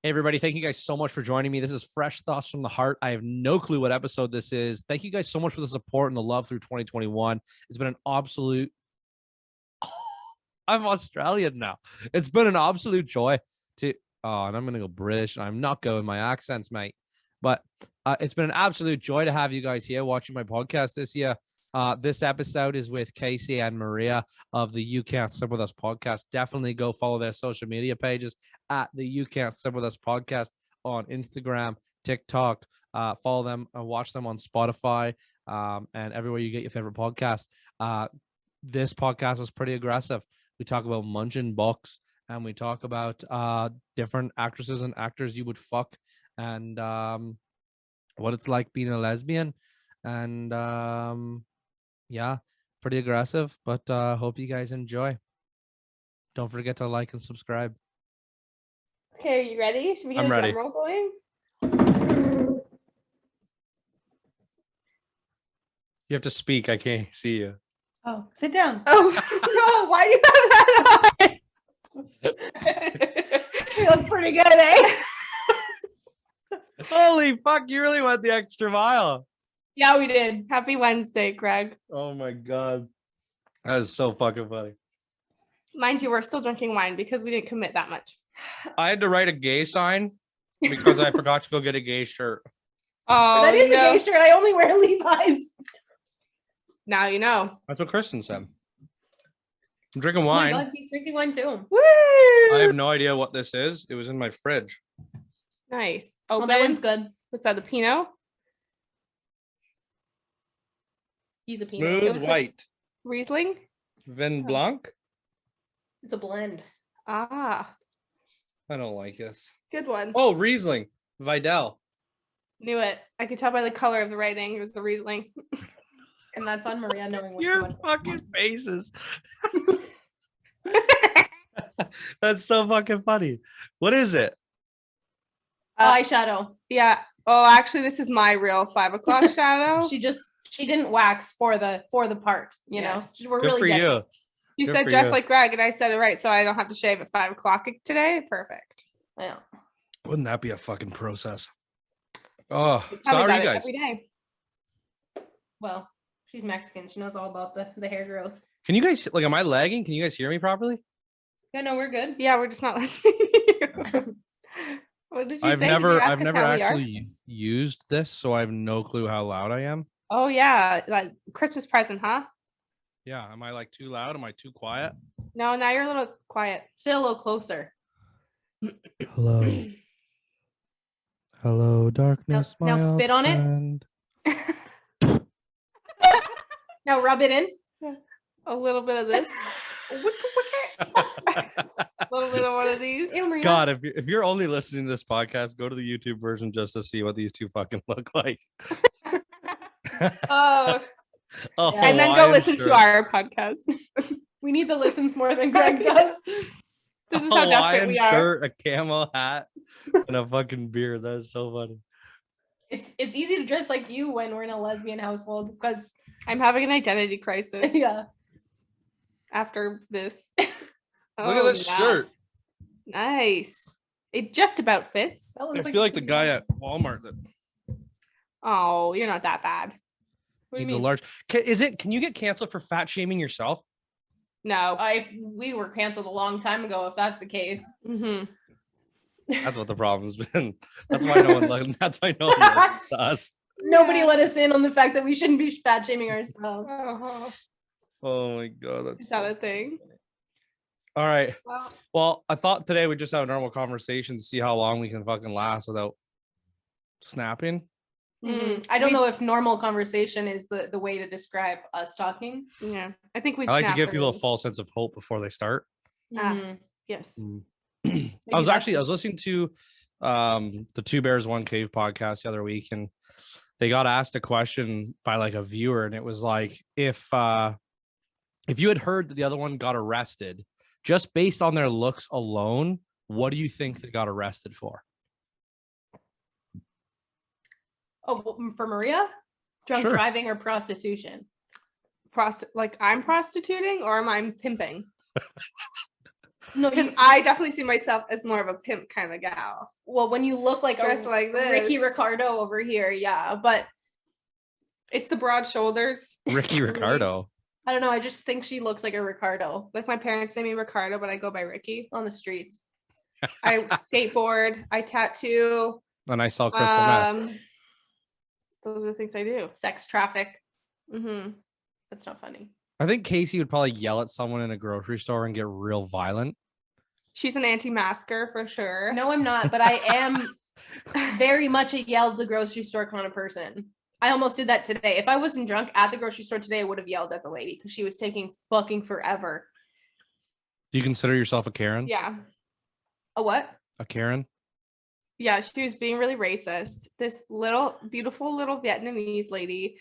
Hey, everybody. Thank you guys so much for joining me. This is Fresh Thoughts from the Heart. I have no clue what episode this is. Thank you guys so much for the support and the love through 2021. It's been an absolute... I'm Australian now. It's been an absolute joy to... Oh, and I'm going to go British. I'm not going my accents, mate. But it's been an absolute joy to have you guys here watching my podcast this year. This episode is with Kasey and Maria of the You Can't Sip With Us podcast. Definitely go follow their social media pages at the You Can't Sip With Us podcast on Instagram, TikTok. Follow them and watch them on Spotify and everywhere you get your favorite podcast. This podcast is pretty aggressive. We talk about munching books and we talk about different actresses and actors you would fuck and what it's like being a lesbian. And yeah, pretty aggressive, but hope you guys enjoy. Don't forget to like and subscribe. Okay, are you ready? Should we get a drum roll going? You have to speak. I can't see you. Oh, sit down. Oh, no, why do you have that on? You look pretty good, eh? Holy fuck, you really went the extra mile. Yeah, we did. Happy Wednesday, Greg. Oh my god. That is so fucking funny. Mind you, we're still drinking wine because we didn't commit that much. I had to write a gay sign because I forgot to go get a gay shirt. Oh, that is a gay shirt. I only wear Levi's. Now you know. That's what Kristen said. I'm drinking wine. Oh my god, he's drinking wine too. Woo! I have no idea what this is. It was in my fridge. Nice. Oh, that one's good. What's that, the Pinot? He's a Pinot. Smooth white. Riesling? Vin Blanc? It's a blend. Ah, I don't like this. good one. Oh, Riesling. Vidal. Knew it. I could tell by the color of the writing. It was the Riesling. And that's on Maria knowing what Your fucking faces. That's so fucking funny. What is it? eyeshadow. Yeah. Oh, actually, this is my real 5 o'clock shadow. She didn't wax for the part, you know. We're Good really for you. You Good said for just you. like Greg, and I said it right, so I don't have to shave at 5 o'clock today. Perfect. Yeah. Wouldn't that be a fucking process? Oh, We so tell how me are about you it guys? every day. Well, she's Mexican. She knows all about the hair growth. Can you guys, like, am I lagging? Can you guys hear me properly? Yeah, no, we're good. Yeah, we're just not listening to you. What did you I've say? never Did you ask us how we are? actually used this, so I have no clue how loud I am. Oh yeah, like Christmas present, huh? Yeah, am I like too loud? Am I too quiet? No, now you're a little quiet. Sit a little closer. Hello. Hello, darkness. Now my spit old on it. friend. Now rub it in. A little bit of this. A little bit of one of these. Ew, Maria. God, if you're only listening to this podcast, go to the YouTube version just to see what these two fucking look like. Oh, Oh, and then go I'm listen sure. to our podcast. We need the listens more than Greg does. This is how desperate Hawaiian we are. shirt, a camel hat, and a fucking beard. That is so funny. It's easy to dress like you when we're in a lesbian household because I'm having an identity crisis yeah. after this. Look at Oh, this yeah. shirt. Nice. It just about fits. That looks I feel like the guy at Walmart that Oh, you're not that bad. What do you needs a mean? large. Can you get canceled for fat shaming yourself? No. If we were canceled a long time ago, if that's the case. Mm-hmm. That's what the problem's been. That's why no one. That's why no one listens to us. Nobody let us in on the fact that we shouldn't be fat shaming ourselves. Oh, Oh my god, that's is that a thing? all right. Well, Well, I thought today we'd just have a normal conversation to see how long we can fucking last without snapping. I don't know if normal conversation is the way to describe us talking. yeah. I think we've I like to snapped give people a already. false sense of hope before they start. Ah. Mhm. Yes. I was listening to the Two Bears One Cave podcast the other week, and they got asked a question by like a viewer, and it was like, if you had heard that the other one got arrested just based on their looks alone, what do you think they got arrested for? Oh, for Maria? Drunk Sure. driving or prostitution? Like I'm prostituting or am I pimping? No, Because I definitely see myself as more of a pimp kind of gal. well, when you look like Dressed like this. Ricky Ricardo over here, yeah, but It's the broad shoulders. Ricky for me. Ricardo. I don't know. I just think she looks like a Ricardo Like my parents name me Ricardo, but I go by Ricky. on the streets. I skateboard. I tattoo. And I saw crystal meth. Those are the things I do. Sex traffic. Mm-hmm. That's not funny. I think Kasey would probably yell at someone in a grocery store and get real violent. She's an anti-masker for sure. No, I'm not, but I am very much a yell at the grocery store kind of person. I almost did that today. If I wasn't drunk at the grocery store today, I would have yelled at the lady because she was taking fucking forever. Do you consider yourself a Karen? Yeah. A what? A Karen? Yeah, she was being really racist. This little, beautiful little Vietnamese lady.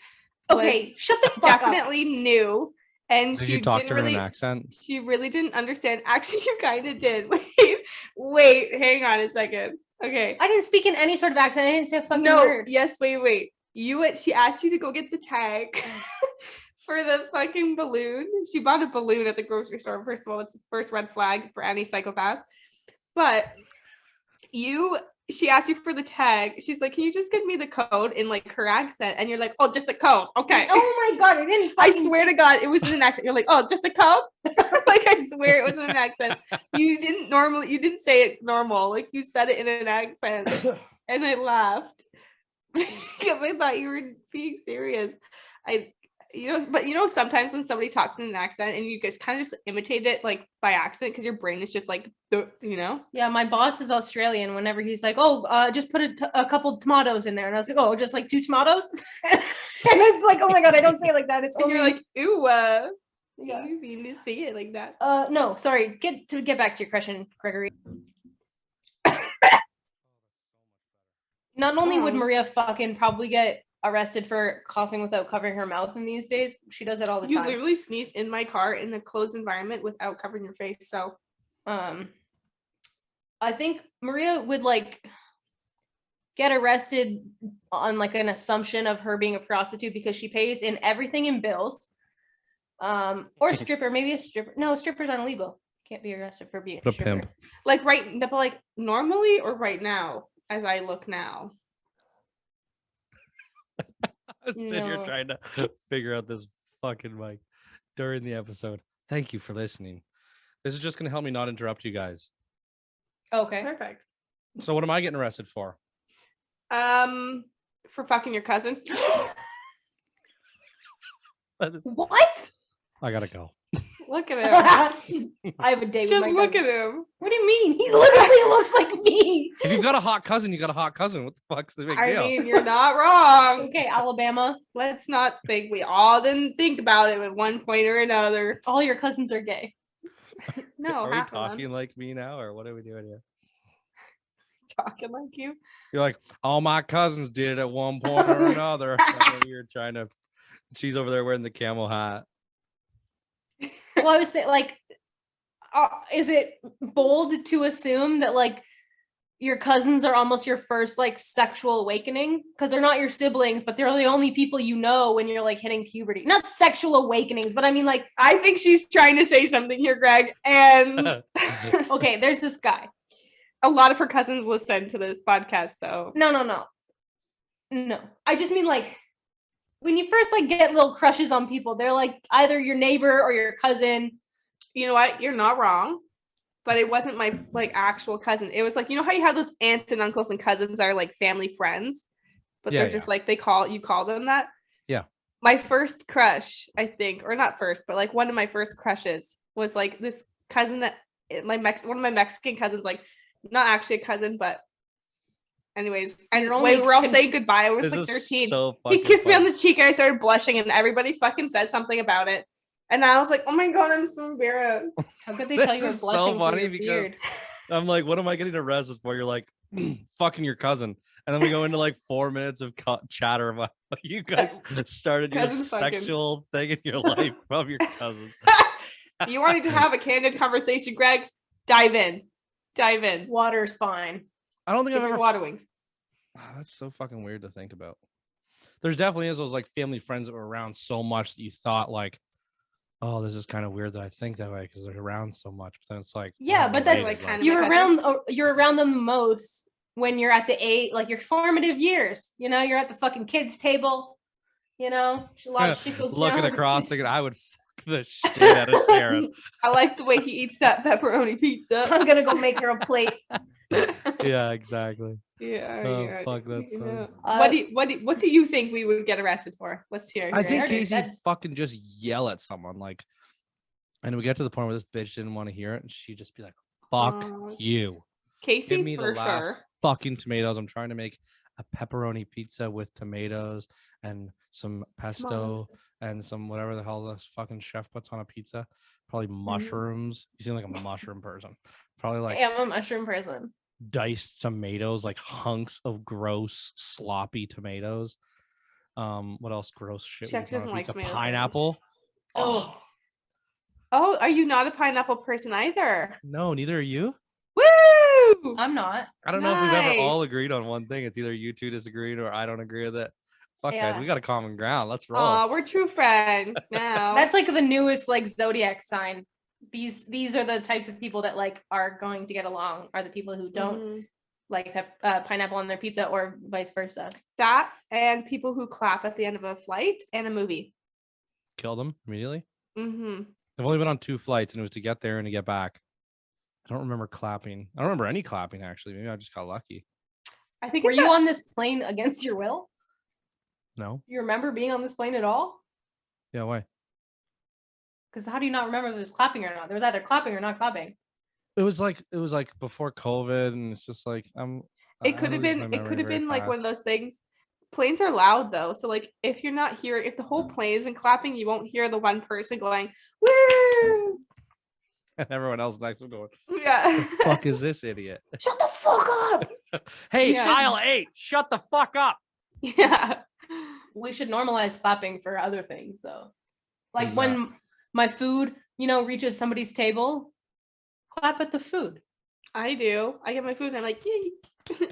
Okay, shut the fuck definitely new. And Did she you talk didn't to her really, in an accent? she really didn't understand. Actually, you kind of did. Wait, hang on a second. Okay. I didn't speak in any sort of accent. I didn't say a fucking No, word. yes, wait. She asked you to go get the tag for the fucking balloon. She bought a balloon at the grocery store. First of all, it's the first red flag for any psychopath. But she asked you for the tag. She's like, can you just give me the code in like her accent? And you're like, oh, just the code. Okay. Oh my god, I didn't. I swear to God, it was in an accent. You're like, oh, just the code? Like, I swear it was in an accent. You didn't say it normal. Like, you said it in an accent. And I laughed because I thought you were being serious. Sometimes when somebody talks in an accent and you guys kind of just imitate it like by accident because your brain is just like, Yeah, my boss is Australian. Whenever he's like, "Oh, just put a couple tomatoes in there," and I was like, "Oh, just like 2 tomatoes," and it's like, "Oh my god, I don't say it like that." It's and only you're like, "Ooh, yeah." you mean to say it like that?" No, sorry. Get back to your question, Gregory. Not only would Maria fucking probably get arrested for coughing without covering her mouth in these days, she does it all the You time. literally sneezed in my car in a closed environment without covering your face. So, I think Maria would like get arrested on like an assumption of her being a prostitute because she pays in everything in bills. Or stripper, maybe a stripper. No, strippers aren't illegal. Can't be arrested for being a stripper. Pimp. But like normally or right now, as I look now. I'm sitting here trying to figure out this fucking mic during the episode. Thank you for listening. This is just going to help me not interrupt you guys. Okay. Perfect. So what am I getting arrested for? For fucking your cousin. What? I gotta go. Look at him. I have a date Just with my look cousin. at him. What do you mean? He literally looks like me. If you've got a hot cousin, you got a hot cousin. What the fuck's the big deal? I mean, you're not wrong. Okay, Alabama. Let's not think we all didn't think about it at one point or another. All your cousins are gay. No, are we half of them. talking like me now, or what are we doing here? Talking like you. You're like, all my cousins did it at one point or another. You're trying to. She's over there wearing the camel hat. Well, I was saying, like, is it bold to assume that like your cousins are almost your first like sexual awakening? Because they're not your siblings, but they're the only people you know when you're like hitting puberty. Not sexual awakenings, but I mean like. I think she's trying to say something here, Greg. And Okay, there's this guy. A lot of her cousins listen to this podcast, so No. I just mean like when you first like get little crushes on people, they're like either your neighbor or your cousin. you know what? You're not wrong. But it wasn't my like actual cousin. It was like, you know how you have those aunts and uncles and cousins are like family friends, but they're just like you call them that. Yeah. My first crush, I think, or not first, but like one of my first crushes was like this cousin that one of my Mexican cousins, like not actually a cousin, but anyways, and when we were all saying goodbye, I was like 13. He kissed me on the cheek and I started blushing and everybody fucking said something about it. And I was like, oh my God, I'm so embarrassed. How could they tell you were blushing? So funny because I'm like, what am I getting arrested for? You're like, fucking your cousin. And then we go into like 4 minutes of chatter about you guys started your sexual thing in your life from your cousin. You wanted to have a candid conversation, Greg? Dive in. Water's fine. I don't think I've ever water wings. Oh, that's so fucking weird to think about. There's definitely those like family friends that were around so much that you thought like oh, this is kind of weird that I think that way because they're around so much. But then it's like, Yeah, not but that's related, like kind but- of you're around them the most when you're at the like your formative years. You know, you're at the fucking kids' table. You know, a lot of shit goes looking down. across, thinking I would fuck the shit out of Sharon. I like the way he eats that pepperoni pizza. I'm gonna go make her a plate. Yeah, exactly. Yeah. Oh, yeah. fuck, that's so Yeah. What do you think we would get arrested for? Let's hear. I think already Kasey said- would fucking just yell at someone like, and we get to the point where this bitch didn't want to hear it, and she'd just be like, "Fuck you, give Kasey me the for last sure. fucking tomatoes. I'm trying to make a pepperoni pizza with tomatoes and some pesto and some whatever the hell this fucking chef puts on a pizza. Probably mushrooms. You seem like a mushroom person. Probably like I'm a mushroom person. diced tomatoes, like hunks of gross sloppy tomatoes. What else gross shit? Chef we put on doesn't a like pizza? tomatoes very much. Pineapple. Oh, Oh, are you not a pineapple person either? No, neither are you. Woo! I'm not. I don't know if we've ever all Nice. agreed on one thing. It's either you two disagreed or I don't agree with it. Fuck guys, Yeah. we got a common ground. Let's roll. Aw, we're true friends now. That's like the newest like zodiac sign. These are the types of people that like are going to get along. Are the people who don't Mhm. like pineapple on their pizza or vice versa. That and people who clap at the end of a flight and a movie. Killed them immediately. Mm-hmm. I've only been on 2 flights and it was to get there and to get back. I don't remember clapping. I don't remember any clapping actually. Maybe I just got lucky. I think Were it's you that- on this plane against your will? No? You remember being on this plane at all? Yeah, why? Because how do you not remember if there was clapping or not? There was either clapping or not clapping. It was like before COVID and it's just like It could have been like one of those things. Planes are loud though, so like if you're not here, if the whole plane isn't clapping, you won't hear the one person going woo. and everyone else next to him going, Yeah. "The fuck is this idiot?" Shut the fuck up! Hey, Yeah. aisle 8, shut the fuck up. Yeah. We should normalize clapping for other things though. Like Who's when my food, reaches somebody's table, clap at the food. I do. I get my food and I'm like, yay.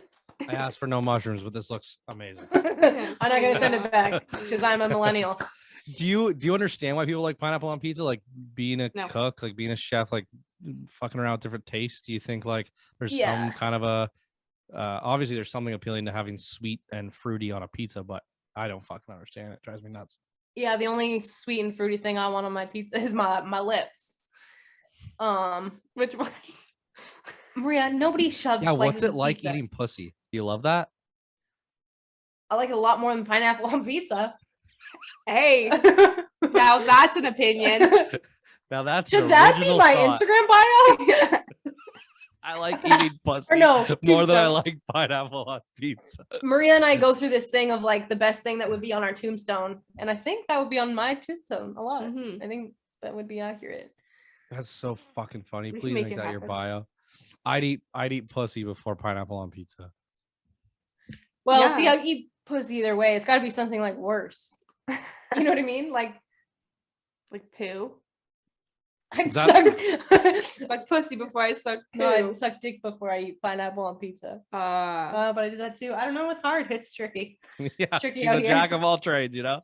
I asked for no mushrooms, but this looks amazing. I'm not gonna send it back because I'm a millennial. Do you understand why people like pineapple on pizza? Like being a No. cook, like being a chef, like fucking around with different tastes. Do you think like there's Yeah. some kind of a obviously there's something appealing to having sweet and fruity on a pizza, but I don't fucking understand. It drives me nuts. Yeah, the only sweet and fruity thing I want on my pizza is my lips. Which ones? Maria, nobody shoves. Yeah, what's slices it of like pizza. eating pussy? Do you love that? I like it a lot more than pineapple on pizza. Hey, now that's an opinion. Now that's an Should that be original my thought. Instagram bio? I like eating pussy Or no, more than I tombstone. like pineapple on pizza. Maria and I go through this thing of like the best thing that would be on our tombstone, and I think that would be on my tombstone a lot. Mhm. I think that would be accurate. That's so fucking funny. We can Please make make it that your happen. bio. I'd eat pussy before pineapple on pizza. Well, see, Yeah. I eat pussy either way. It's got to be something like worse. You know what I mean? Like Like poo. I'd That- suck. It's like pussy before I suck poo. No, I'd suck dick before I eat pineapple on pizza. But I did that too. I don't know. It's hard. It's tricky. Yeah, Tricky she's out a here. jack of all trades, you know?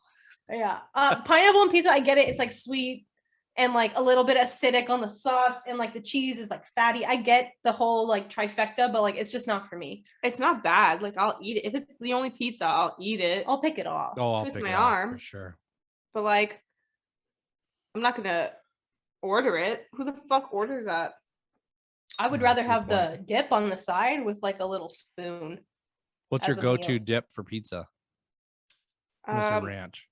Yeah. Pineapple on pizza, I get it. It's like sweet and like a little bit acidic on the sauce, and like the cheese is like fatty. I get the whole like trifecta, but like it's just not for me. It's not bad. Like I'll eat it. If it's the only pizza, I'll eat it. I'll pick it off. Oh, I'll Twist pick my it off arm. for sure. But like, I'm not gonna order it. Who the fuck orders that? I would Yeah, rather that's a have good the dip on the side with like a little spoon. What's As your a go-to meal. dip for pizza? I'm gonna say Um, ranch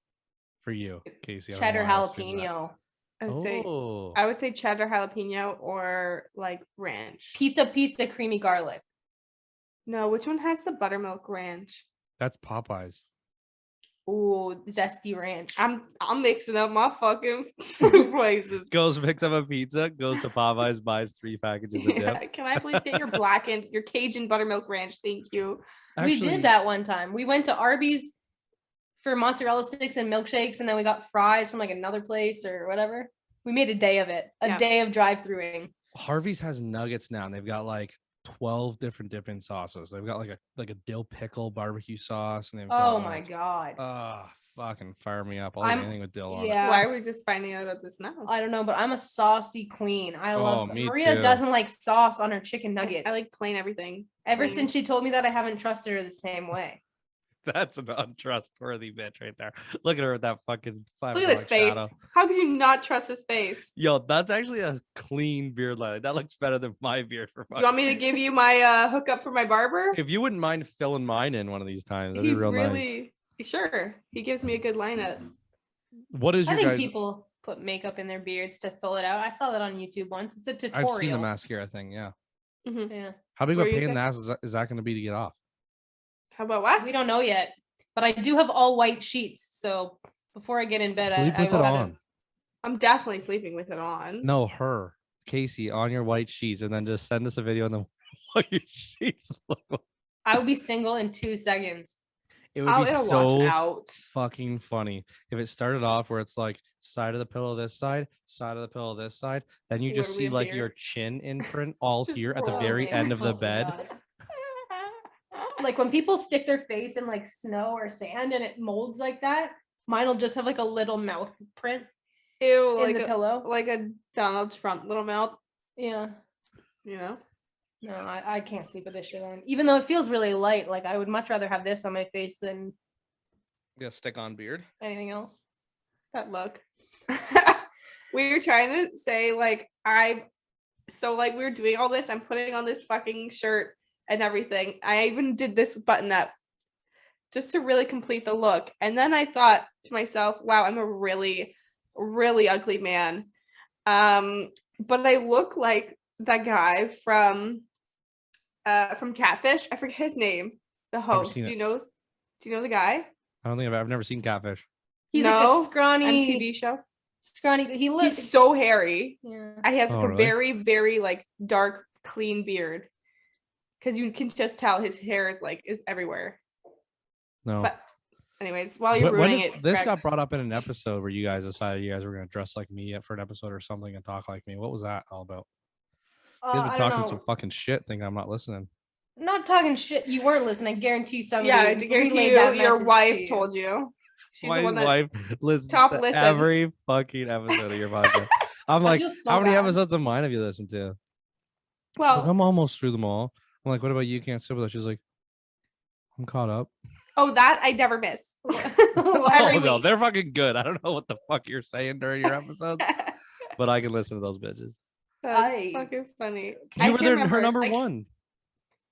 for you, Kasey. I don't know Cheddar why I assumed that. jalapeno. Oh, I would say cheddar jalapeno or like ranch. Pizza, creamy garlic. No, which one has the buttermilk ranch? that's Popeyes. Ooh, zesty ranch. I'm mixing up my fucking food places. Goes picks up a pizza, goes to Popeyes, buys 3 packages of Yeah, dip. can I please get your blackened, your Cajun buttermilk ranch? Thank you. We Actually, did that one time. We went to Arby's for mozzarella sticks and milkshakes, and then we got fries from like another place or whatever. We made a day of it, a Yeah. day of drive-throughing. Harvey's has nuggets now, and they've got like 12 different dipping sauces. They've got like a dill pickle barbecue sauce, and they've Oh got my god. fucking fire me up. I'll eat I'm- anything with dill on it. Yeah. Why are we just finding out about this now? I don't know, but I'm a saucy queen. I love me Maria too. doesn't like sauce on her chicken nuggets. I like plain everything. Ever plain. since she told me that, I haven't trusted her the same way. That's an untrustworthy bitch right there. Look at her with that fucking $5 Look at his face. shadow. How could you not trust his face? Yo, that's actually a clean beard line. That looks better than my beard for You want me to give you my hookup for my barber? If you wouldn't mind filling mine in one of these times, that'd be real nice. Sure. He gives me a good lineup. What is I your think guys? people put makeup in their beards to fill it out. I saw that on YouTube once. It's a tutorial. I've seen the mascara thing. Yeah. Mhm. Yeah. How big What of a were you pain in the saying? ass is that going to be to get off? How about what? We don't know yet, but I do have all white sheets. So before I get in bed, Sleep I with it will- on. I'm definitely sleeping with it on. No, her, Kasey, on your white sheets, and then just send us a video on the white sheets. I will be single in 2 seconds. It would I'll be watch so out. fucking funny if it started off where it's like side of the pillow this side of the pillow this side, then you Where just do we see have like here? your chin imprint all Just here at the rolls very in. end of the Oh my bed. God. Like when people stick their face in like snow or sand and it molds like that, mine will just have like a little mouth print Ew, in like the pillow. like a Donald Trump little mouth, Yeah. you know? No, I can't sleep with this shit on. Even though it feels really light, like I would much rather have this on my face than Yeah, stick on beard. anything else. That look. We were trying to say like we were doing all this. I'm putting on this fucking shirt and everything. I even did this button up just to really complete the look. And then I thought to myself, wow, I'm a really, really ugly man. But I look like that guy from Catfish. I forget his name. The host. seen Do it. you know the guy? I don't think I've never seen Catfish. He's like No, a scrawny MTV show. He looks He's so hairy. yeah. He has like Oh, a really? very, very like dark, clean beard. Because you can just tell his hair is everywhere. No. But anyways, while you're When ruining did- it, this Greg, got brought up in an episode where you guys decided you guys were going to dress like me for an episode or something and talk like me. What was that all about? You guys I been don't talking know. some fucking shit, thinking I'm not listening. Not talking shit. You weren't listening. I guarantee somebody. yeah, to guarantee relayed you, that your message wife to you. told you. She's My the one that wife listens top to listens. every fucking episode of your podcast. I'm I like, feel so how many bad. episodes of mine have you listened to? She's well, like, I'm almost through them all. I'm like, what about You Can't Sit With Us? She's like, I'm caught up. oh, that I never miss. Oh Every no, week. they're fucking good. I don't know what the fuck you're saying during your episodes, but I can listen to those bitches. That's I- fucking funny. You were can't her remember, number like, one.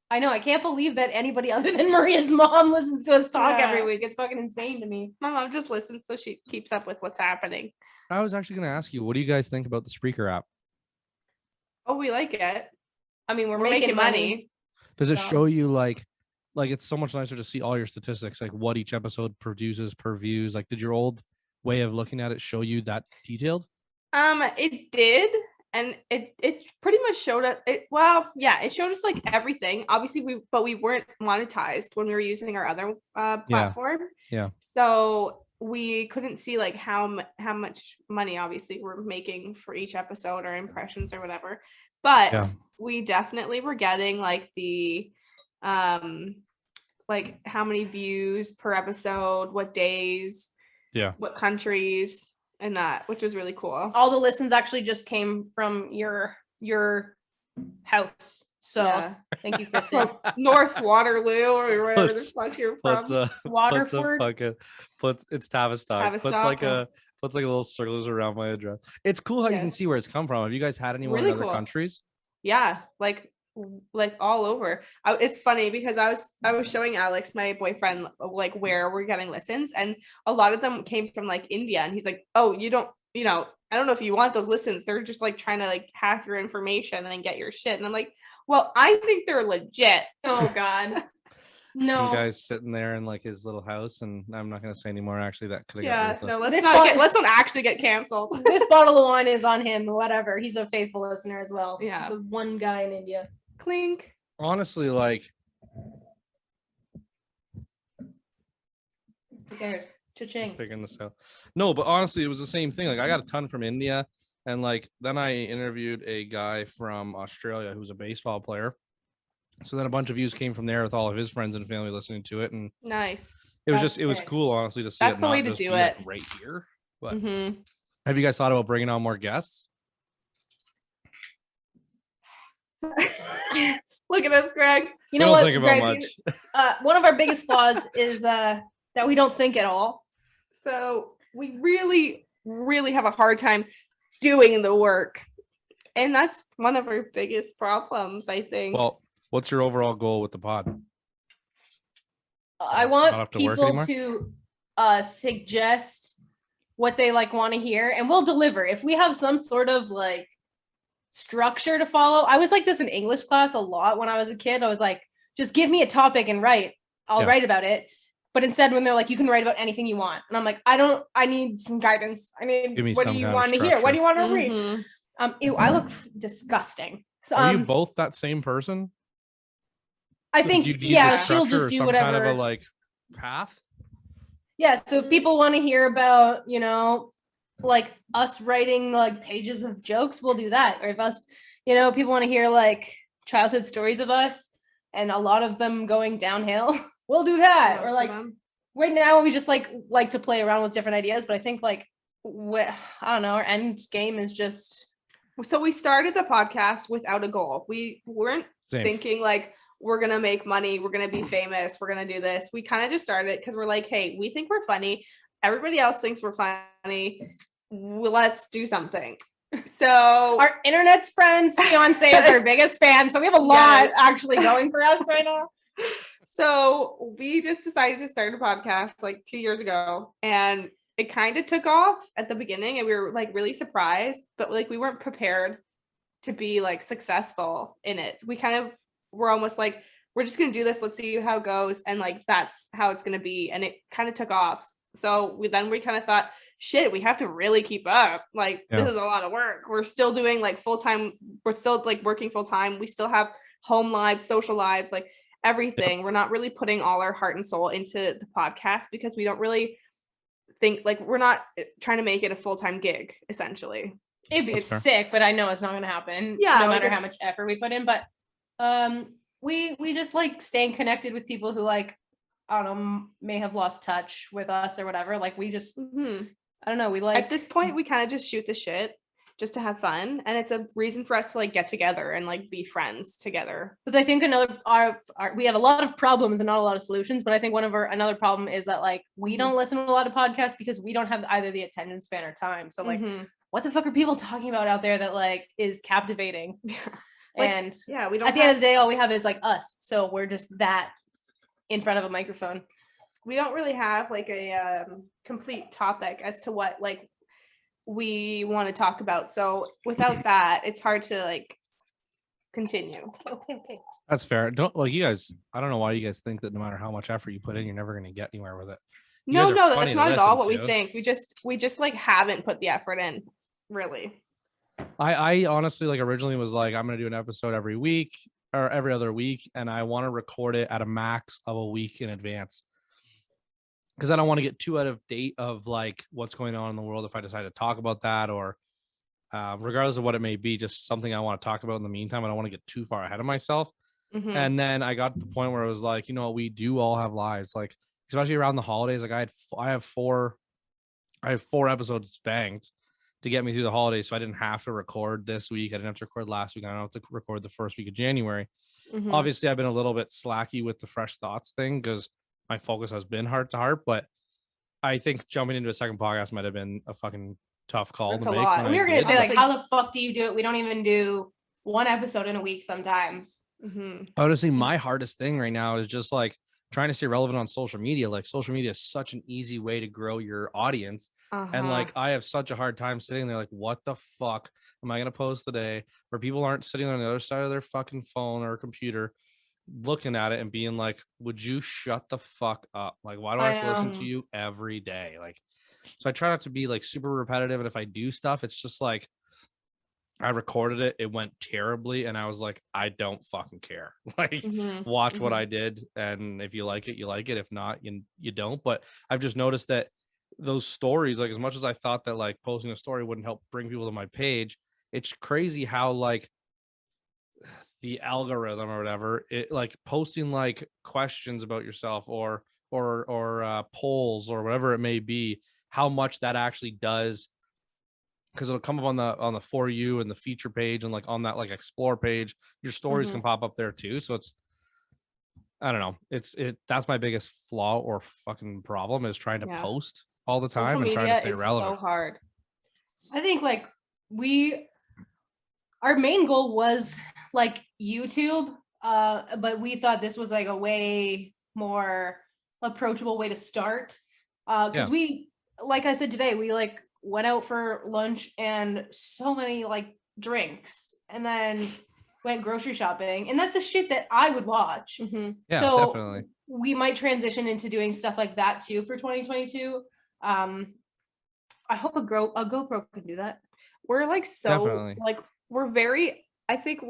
I know. I can't believe that anybody other than Maria's mom listens to us talk every Yeah. week. It's fucking insane to me. My mom just listens so she keeps up with what's happening. I was actually going to ask you, what do you guys think about the Spreaker app? Oh, we like it. I mean, we're We're making money. Does it So- show you like it's so much nicer to see all your statistics, like what each episode produces per views? Like, did your old way of looking at it show you that detailed? It did, and it pretty much showed us it. Well, yeah, it showed us like everything. Obviously, we weren't monetized when we were using our other platform. Yeah. So we couldn't see like how much money obviously we're making for each episode or impressions or whatever. But Yeah. we definitely were getting like the like how many views per episode, what days, Yeah. what countries, and that, which was really cool. All the listens actually just came from your house. So Yeah. thank you, Kristen. From North Waterloo or wherever the Puts- fuck you're Puts from. a Waterford. it's Tavistock. Puts like Tavistock. a little circles around my address. It's cool how you Yeah. can see where it's come from. Have you guys had anyone Really in other cool. countries? Yeah, like all over. It's funny because I was showing Alex, my boyfriend, like where we're getting listens, and a lot of them came from like India, and he's like, oh, I don't know if you want those listens. They're just like trying to like hack your information and get your shit. And I'm like, well, I think they're legit. Oh God. No. You guys sitting there in like his little house, and I'm not gonna say anymore. Actually, that could have Yeah, got no, ruthless. let's not actually get canceled. This bottle of wine is on him. Whatever. He's a faithful listener as well. Yeah. The one guy in India. Clink. Honestly, like Who cares? Cha-ching. figuring this out. No, but honestly, it was the same thing. Like I got a ton from India, and like then I interviewed a guy from Australia who's a baseball player, So then a bunch of views came from there with all of his friends and family listening to it, and Nice. it was That's just it was sick. cool, honestly, to see That's it the way not to just do be like it. right here. But Mm-hmm. have you guys thought about bringing on more guests? Look at us, Greg. You know don't what, think about Greg? much. One of our biggest flaws is that we don't think at all. So we really, really have a hard time doing the work. And that's one of our biggest problems, I think. Well, what's your overall goal with the pod? I Not want have to work people anymore? to suggest what they like want to hear, and we'll deliver. If we have some sort of like structure to follow, I was like this in English class a lot when I was a kid. I was like, just give me a topic and write. I'll Yeah. write about it. But instead, when they're like, you can write about anything you want, and I'm like, I need some guidance. I Give me need, what some do you kind of want to hear? What do you want to read? Mhm. Ew, I look disgusting. So, Are you both that same person? I Do think, you need yeah, the she'll structure just or do some whatever. kind of a like path? Yeah, so if people want to hear about, you know, like us writing like pages of jokes, we'll do that. Or if us, you know, people want to hear like childhood stories of us and a lot of them going downhill, we'll do that. Most Or of like them. right now we just like to play around with different ideas, but I think like I don't know, our end game is just So we started the podcast without a goal. We weren't Same. thinking like we're gonna make money, we're gonna be famous, we're gonna do this. We kind of just started it because we're like, hey, we think we're funny. Everybody else thinks we're funny. Let's do something. So our internet's friends, fiance is our biggest fan. So we have a lot Yes. actually going for us right now. So we just decided to start a podcast like 2 years ago, and it kind of took off at the beginning, and we were like really surprised, but like we weren't prepared to be like successful in it. We kind of were almost like, we're just gonna do this, let's see how it goes, and like that's how it's gonna be, and it kind of took off. So we kind of thought, shit, we have to really keep up. Like Yeah. this is a lot of work. We're still doing like full time. We're still like working full time. We still have home lives, social lives, like everything. We're not really putting all our heart and soul into the podcast because we don't really think like we're not trying to make it a full-time gig essentially. It'd be That's fair. sick, but I know it's not gonna happen. Yeah, no like, matter how it's- much effort we put in. But we just like staying connected with people who like I don't know may have lost touch with us or whatever. Like we just Mhm. I don't know. We like At this point we kind of just shoot the shit just to have fun, and it's a reason for us to like get together and like be friends together. But I think another our we have a lot of problems and not a lot of solutions. But I think one of our another problem is that like we Mhm. don't listen to a lot of podcasts because we don't have either the attention span or time. So like Mhm. what the fuck are people talking about out there that like is captivating? Like, And yeah, we don't at the end of the day, all we have is like us. So we're just that in front of a microphone. we don't really have like a complete topic as to what like we want to talk about. So without that, it's hard to like continue. Okay. That's fair. Don't like you guys. I don't know why you guys think that no matter how much effort you put in, you're never going to get anywhere with it. You No, guys are funny that's to not at all listen what we to. think. We just like haven't put the effort in, really. I honestly like originally was like, I'm going to do an episode every week or every other week, and I want to record it at a max of a week in advance because I don't want to get too out of date of like what's going on in the world if I decide to talk about that, or regardless of what it may be, just something I want to talk about in the meantime. I don't want to get too far ahead of myself. Mhm. And then I got to the point where it was like, you know, we do all have lives, like especially around the holidays. Like I have four episodes banked to get me through the holidays, so I didn't have to record this week. I didn't have to record last week. I don't have to record the first week of January. Mhm. Obviously, I've been a little bit slacky with the Fresh Thoughts thing because my focus has been heart to heart. But I think jumping into a second podcast might have been a fucking tough call That's to a make. lot. when And We I were gonna did, say but- like, how the fuck do you do it? We don't even do one episode in a week sometimes. Mhm. honestly, my hardest thing right now is just like trying to stay relevant on social media. Like social media is such an easy way to grow your audience. And Uh-huh. like I have such a hard time sitting there like, what the fuck am I gonna post today? Where people aren't sitting on the other side of their fucking phone or computer looking at it and being like, would you shut the fuck up? Like, why do I I have to listen know. to you every day? Like, so I try not to be like super repetitive. And if I do stuff, it's just like I recorded it, it went terribly, and I was like, I don't fucking care. Like, Mhm. watch what Mhm. I did, and if you like it, you like it. If not, you don't. But I've just noticed that those stories, like as much as I thought that like posting a story wouldn't help bring people to my page, it's crazy how like the algorithm or whatever, it like posting like questions about yourself or polls or whatever it may be, how much that actually does, because it'll come up on the For You and the feature page, and like on that like explore page, your stories can pop up there too. So it's, I don't know, that's my biggest flaw or fucking problem, is trying to post all the time and trying to stay relevant. So hard. I think like our main goal was like YouTube, but we thought this was like a way more approachable way to start. Because we, like I said today, we like went out for lunch and so many like drinks, and then went grocery shopping, and that's the shit that I would watch. Yeah, so definitely. We might transition into doing stuff like that too for 2022. I hope a GoPro can do that. We're like Definitely. like we're very, I think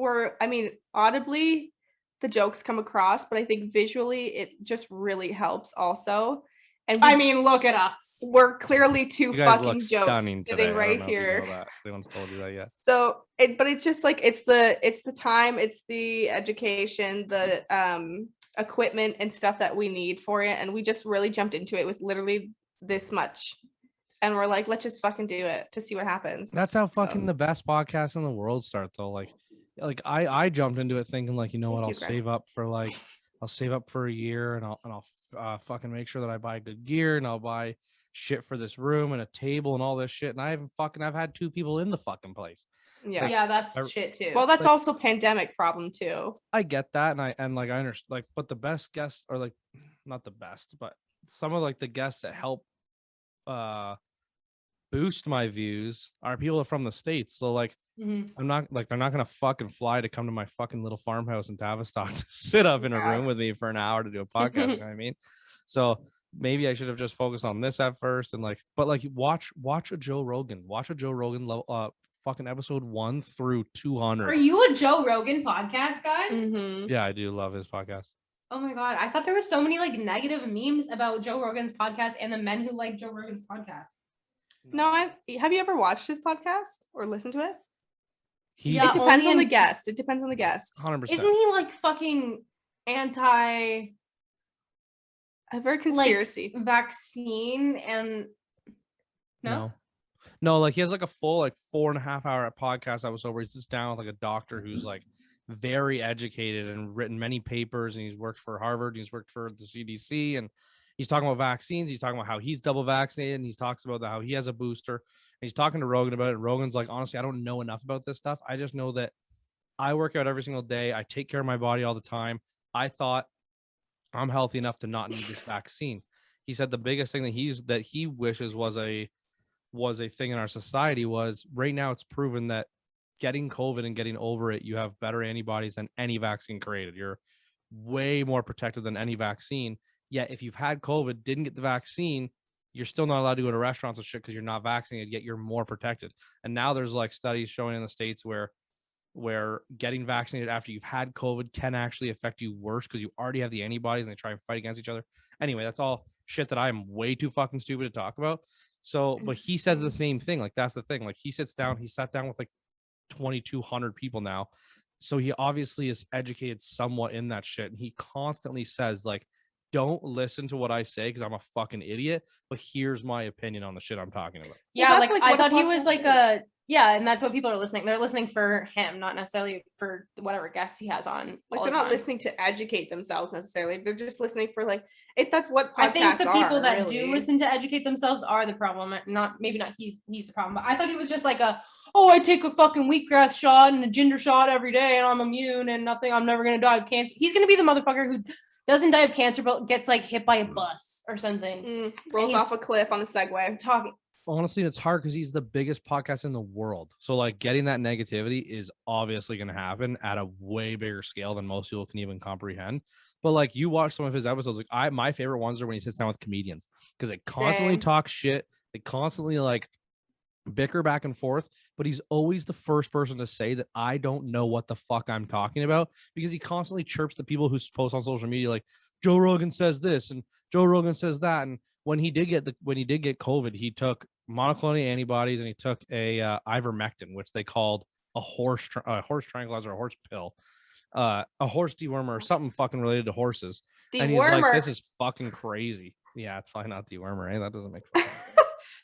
I mean, audibly the jokes come across, but I think visually it just really helps also. And I mean, look at us. We're clearly two You guys fucking look jokes stunning sitting today. right I don't know here. if you know that. Anyone's told you that yet? So, but it's just like it's the time, it's the education, the equipment and stuff that we need for it, and we just really jumped into it with literally this much, and we're like, let's just fucking do it to see what happens. That's how fucking the best podcasts in the world start, though. Like I jumped into it thinking like, you know what, I'll save up for a year, and I'll fucking make sure that I buy good gear, and I'll buy shit for this room and a table and all this shit. And I've had 2 people in the fucking place. Yeah, that's shit too. Well, that's also pandemic problem too. I get that, and I understand, like, but the best guests are like, not the best, but some of like the guests that help boost my views are people from the States. So like, I'm not like, they're not gonna fucking fly to come to my fucking little farmhouse in Tavistock to sit up in a room with me for an hour to do a podcast. You know what I mean? So maybe I should have just focused on this at first, and like, but like watch a Joe Rogan level fucking episode 1 through 200. Are you a Joe Rogan podcast guy? Yeah, I do love his podcast. Oh my god, I thought there were so many like negative memes about Joe Rogan's podcast and the men who like Joe Rogan's podcast. No, have you ever watched his podcast or listened to it? Yeah, it depends on the guest. It depends on the guest. 100%. Isn't he like fucking anti? I've heard conspiracy vaccine and no, like he has like a full like 4.5 hour podcast episode where he sits down with like a doctor who's like very educated and written many papers, and he's worked for Harvard, he's worked for the CDC, and he's talking about vaccines. He's talking about how he's double vaccinated, and he's talks about how he has a booster. And he's talking to Rogan about it. And Rogan's like, honestly, I don't know enough about this stuff. I just know that I work out every single day. I take care of my body all the time. I thought I'm healthy enough to not need this vaccine. He said the biggest thing that he wishes was a thing in our society was, right now it's proven that getting COVID and getting over it, you have better antibodies than any vaccine created. You're way more protected than any vaccine. Yet if you've had COVID, didn't get the vaccine, you're still not allowed to go to restaurants and shit because you're not vaccinated, yet you're more protected. And now there's like studies showing in the States where getting vaccinated after you've had COVID can actually affect you worse because you already have the antibodies and they try and fight against each other. Anyway, that's all shit that I'm way too fucking stupid to talk about. So, but he says the same thing. Like, that's the thing. Like, he sat down with like 2,200 people now. So he obviously is educated somewhat in that shit. And he constantly says like, don't listen to what I say because I'm a fucking idiot, but here's my opinion on the shit I'm talking about. Yeah, well, like I thought he was like and that's what people are listening. They're listening for him, not necessarily for whatever guests he has on. Like they're not listening to educate themselves necessarily. They're just listening for like that's what podcasts I think the people that really do listen to educate themselves are the problem. Not he's the problem. But I thought he was just like I take a fucking wheatgrass shot and a ginger shot every day and I'm immune and nothing. I'm never gonna die of cancer. He's gonna be the motherfucker who doesn't die of cancer but gets like hit by a bus or something. Rolls off a cliff on the Segway. Talking. Honestly, it's hard because he's the biggest podcast in the world. So like getting that negativity is obviously going to happen at a way bigger scale than most people can even comprehend. But like you watch some of his episodes, like my favorite ones are when he sits down with comedians because they constantly talk shit. They constantly like bicker back and forth, but he's always the first person to say that I don't know what the fuck I'm talking about because he constantly chirps the people who post on social media like Joe Rogan says this and Joe Rogan says that. And when he did get COVID, he took monoclonal antibodies and he took a ivermectin, which they called a horse tranquilizer, a horse pill. a horse dewormer or something fucking related to horses. And he's like, this is fucking crazy. Yeah, it's probably not dewormer, eh? That doesn't make fucking sense.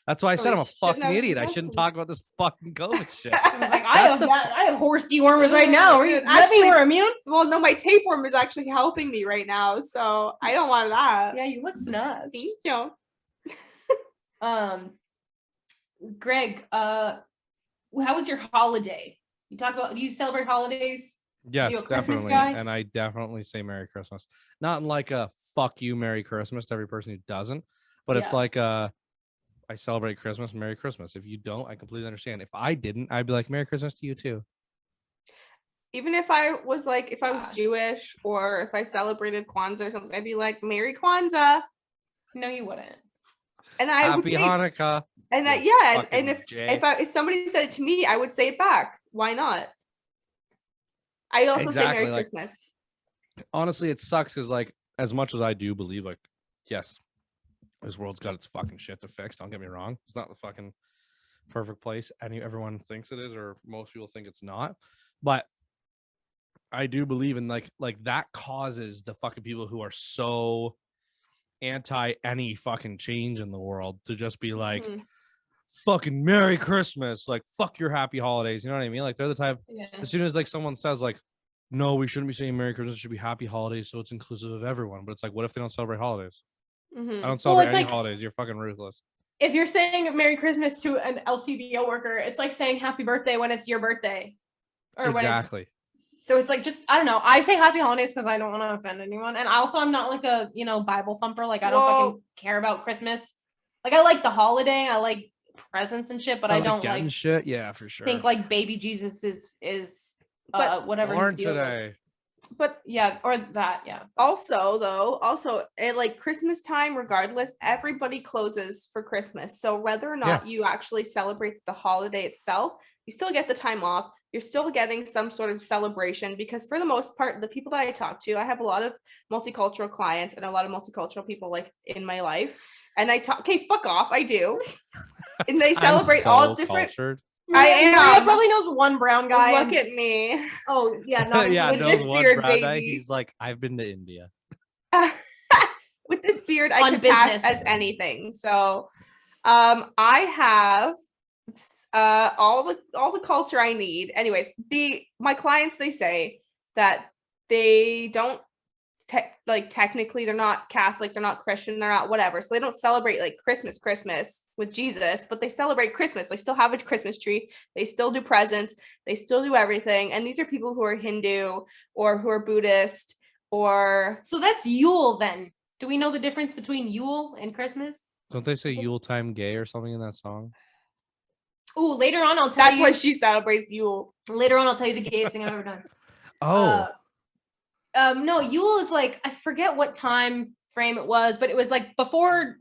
That's why I said I'm a fucking idiot. I shouldn't talk about this fucking COVID shit. I was like, I have horse dewormers right now. Actually, we're immune. Well, no, my tapeworm is actually helping me right now, so I don't want that. Yeah, you look snatched. Thank you. Greg, how was your holiday? You talk about, do you celebrate holidays? Yes, definitely. And I definitely say Merry Christmas. Not in like a fuck you Merry Christmas to every person who doesn't, but it's like I celebrate Christmas, Merry Christmas. If you don't, I completely understand. If I didn't, I'd be like, Merry Christmas to you too. Even if I was like, if I was Jewish or if I celebrated Kwanzaa or something, I'd be like, Merry Kwanzaa. No, you wouldn't. And I Happy would say, Hanukkah. And that, and if somebody said it to me, I would say it back. Why not? I also say Merry Christmas. Honestly, it sucks because like as much as I do believe, like, yes, this world's got its fucking shit to fix. Don't get me wrong. It's not the fucking perfect place everyone thinks it is, or most people think it's not. But I do believe in like that causes the fucking people who are so anti any fucking change in the world to just be like, fucking Merry Christmas, like fuck your happy holidays. You know what I mean? Like they're the type. As soon as like someone says like, no, we shouldn't be saying Merry Christmas, it should be happy holidays, so it's inclusive of everyone. But it's like, what if they don't celebrate holidays? I don't celebrate any holidays. You're fucking ruthless. If you're saying Merry Christmas to an LCBO worker, it's like saying Happy Birthday when it's your birthday. Or exactly. So it's like, just, I don't know. I say Happy Holidays because I don't want to offend anyone. And also, I'm not like a, Bible thumper. Like, I don't fucking care about Christmas. Like, I like the holiday. I like presents and shit, but I don't like shit. Yeah, for sure. Think like baby Jesus is whatever born today. With. But yeah, or that, yeah. Also at like Christmas time, regardless, everybody closes for Christmas. So whether or not you actually celebrate the holiday itself, you still get the time off. You're still getting some sort of celebration because for the most part, the people that I talk to, I have a lot of multicultural clients and a lot of multicultural people like in my life. And I talk, okay, fuck off. I do. And they celebrate all different. Cultured. I am. Maria probably knows one brown guy. Look at me. Oh yeah, no, yeah, with knows this one beard, brown baby. guy. He's like, I've been to India. With this beard, I can pass as anything. So, I have all the culture I need. Anyways, my clients, they say that they don't technically they're not Catholic, they're not Christian, they're not whatever. So they don't celebrate like Christmas with Jesus, but they celebrate Christmas. They still have a Christmas tree. They still do presents. They still do everything. And these are people who are Hindu or who are Buddhist or. So that's Yule then. Do we know the difference between Yule and Christmas? Don't they say Yule time gay or something in that song? Oh, later on I'll tell you. That's why she celebrates Yule. Later on I'll tell you the gayest thing I've ever done. Oh. No, Yule is like, I forget what time frame it was, but it was like before,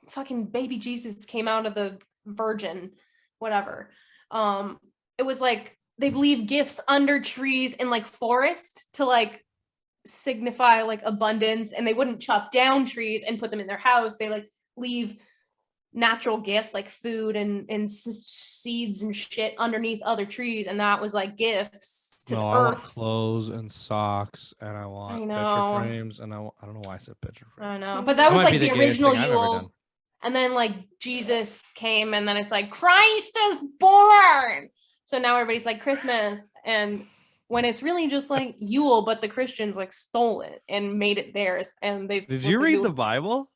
fucking baby Jesus came out of the virgin, whatever. It was like they leave gifts under trees in like forest to like signify like abundance, and they wouldn't chop down trees and put them in their house. They like leave natural gifts like food and seeds and shit underneath other trees, and that was like gifts to the I earth. want clothes and socks, and I want picture frames, and I don't know why I said picture frames. I know, but that was like the original Yule. And then like Jesus came, and then it's like Christ is born. So now everybody's like Christmas, and when it's really just like Yule, but the Christians like stole it and made it theirs, and they. Did you read the Bible?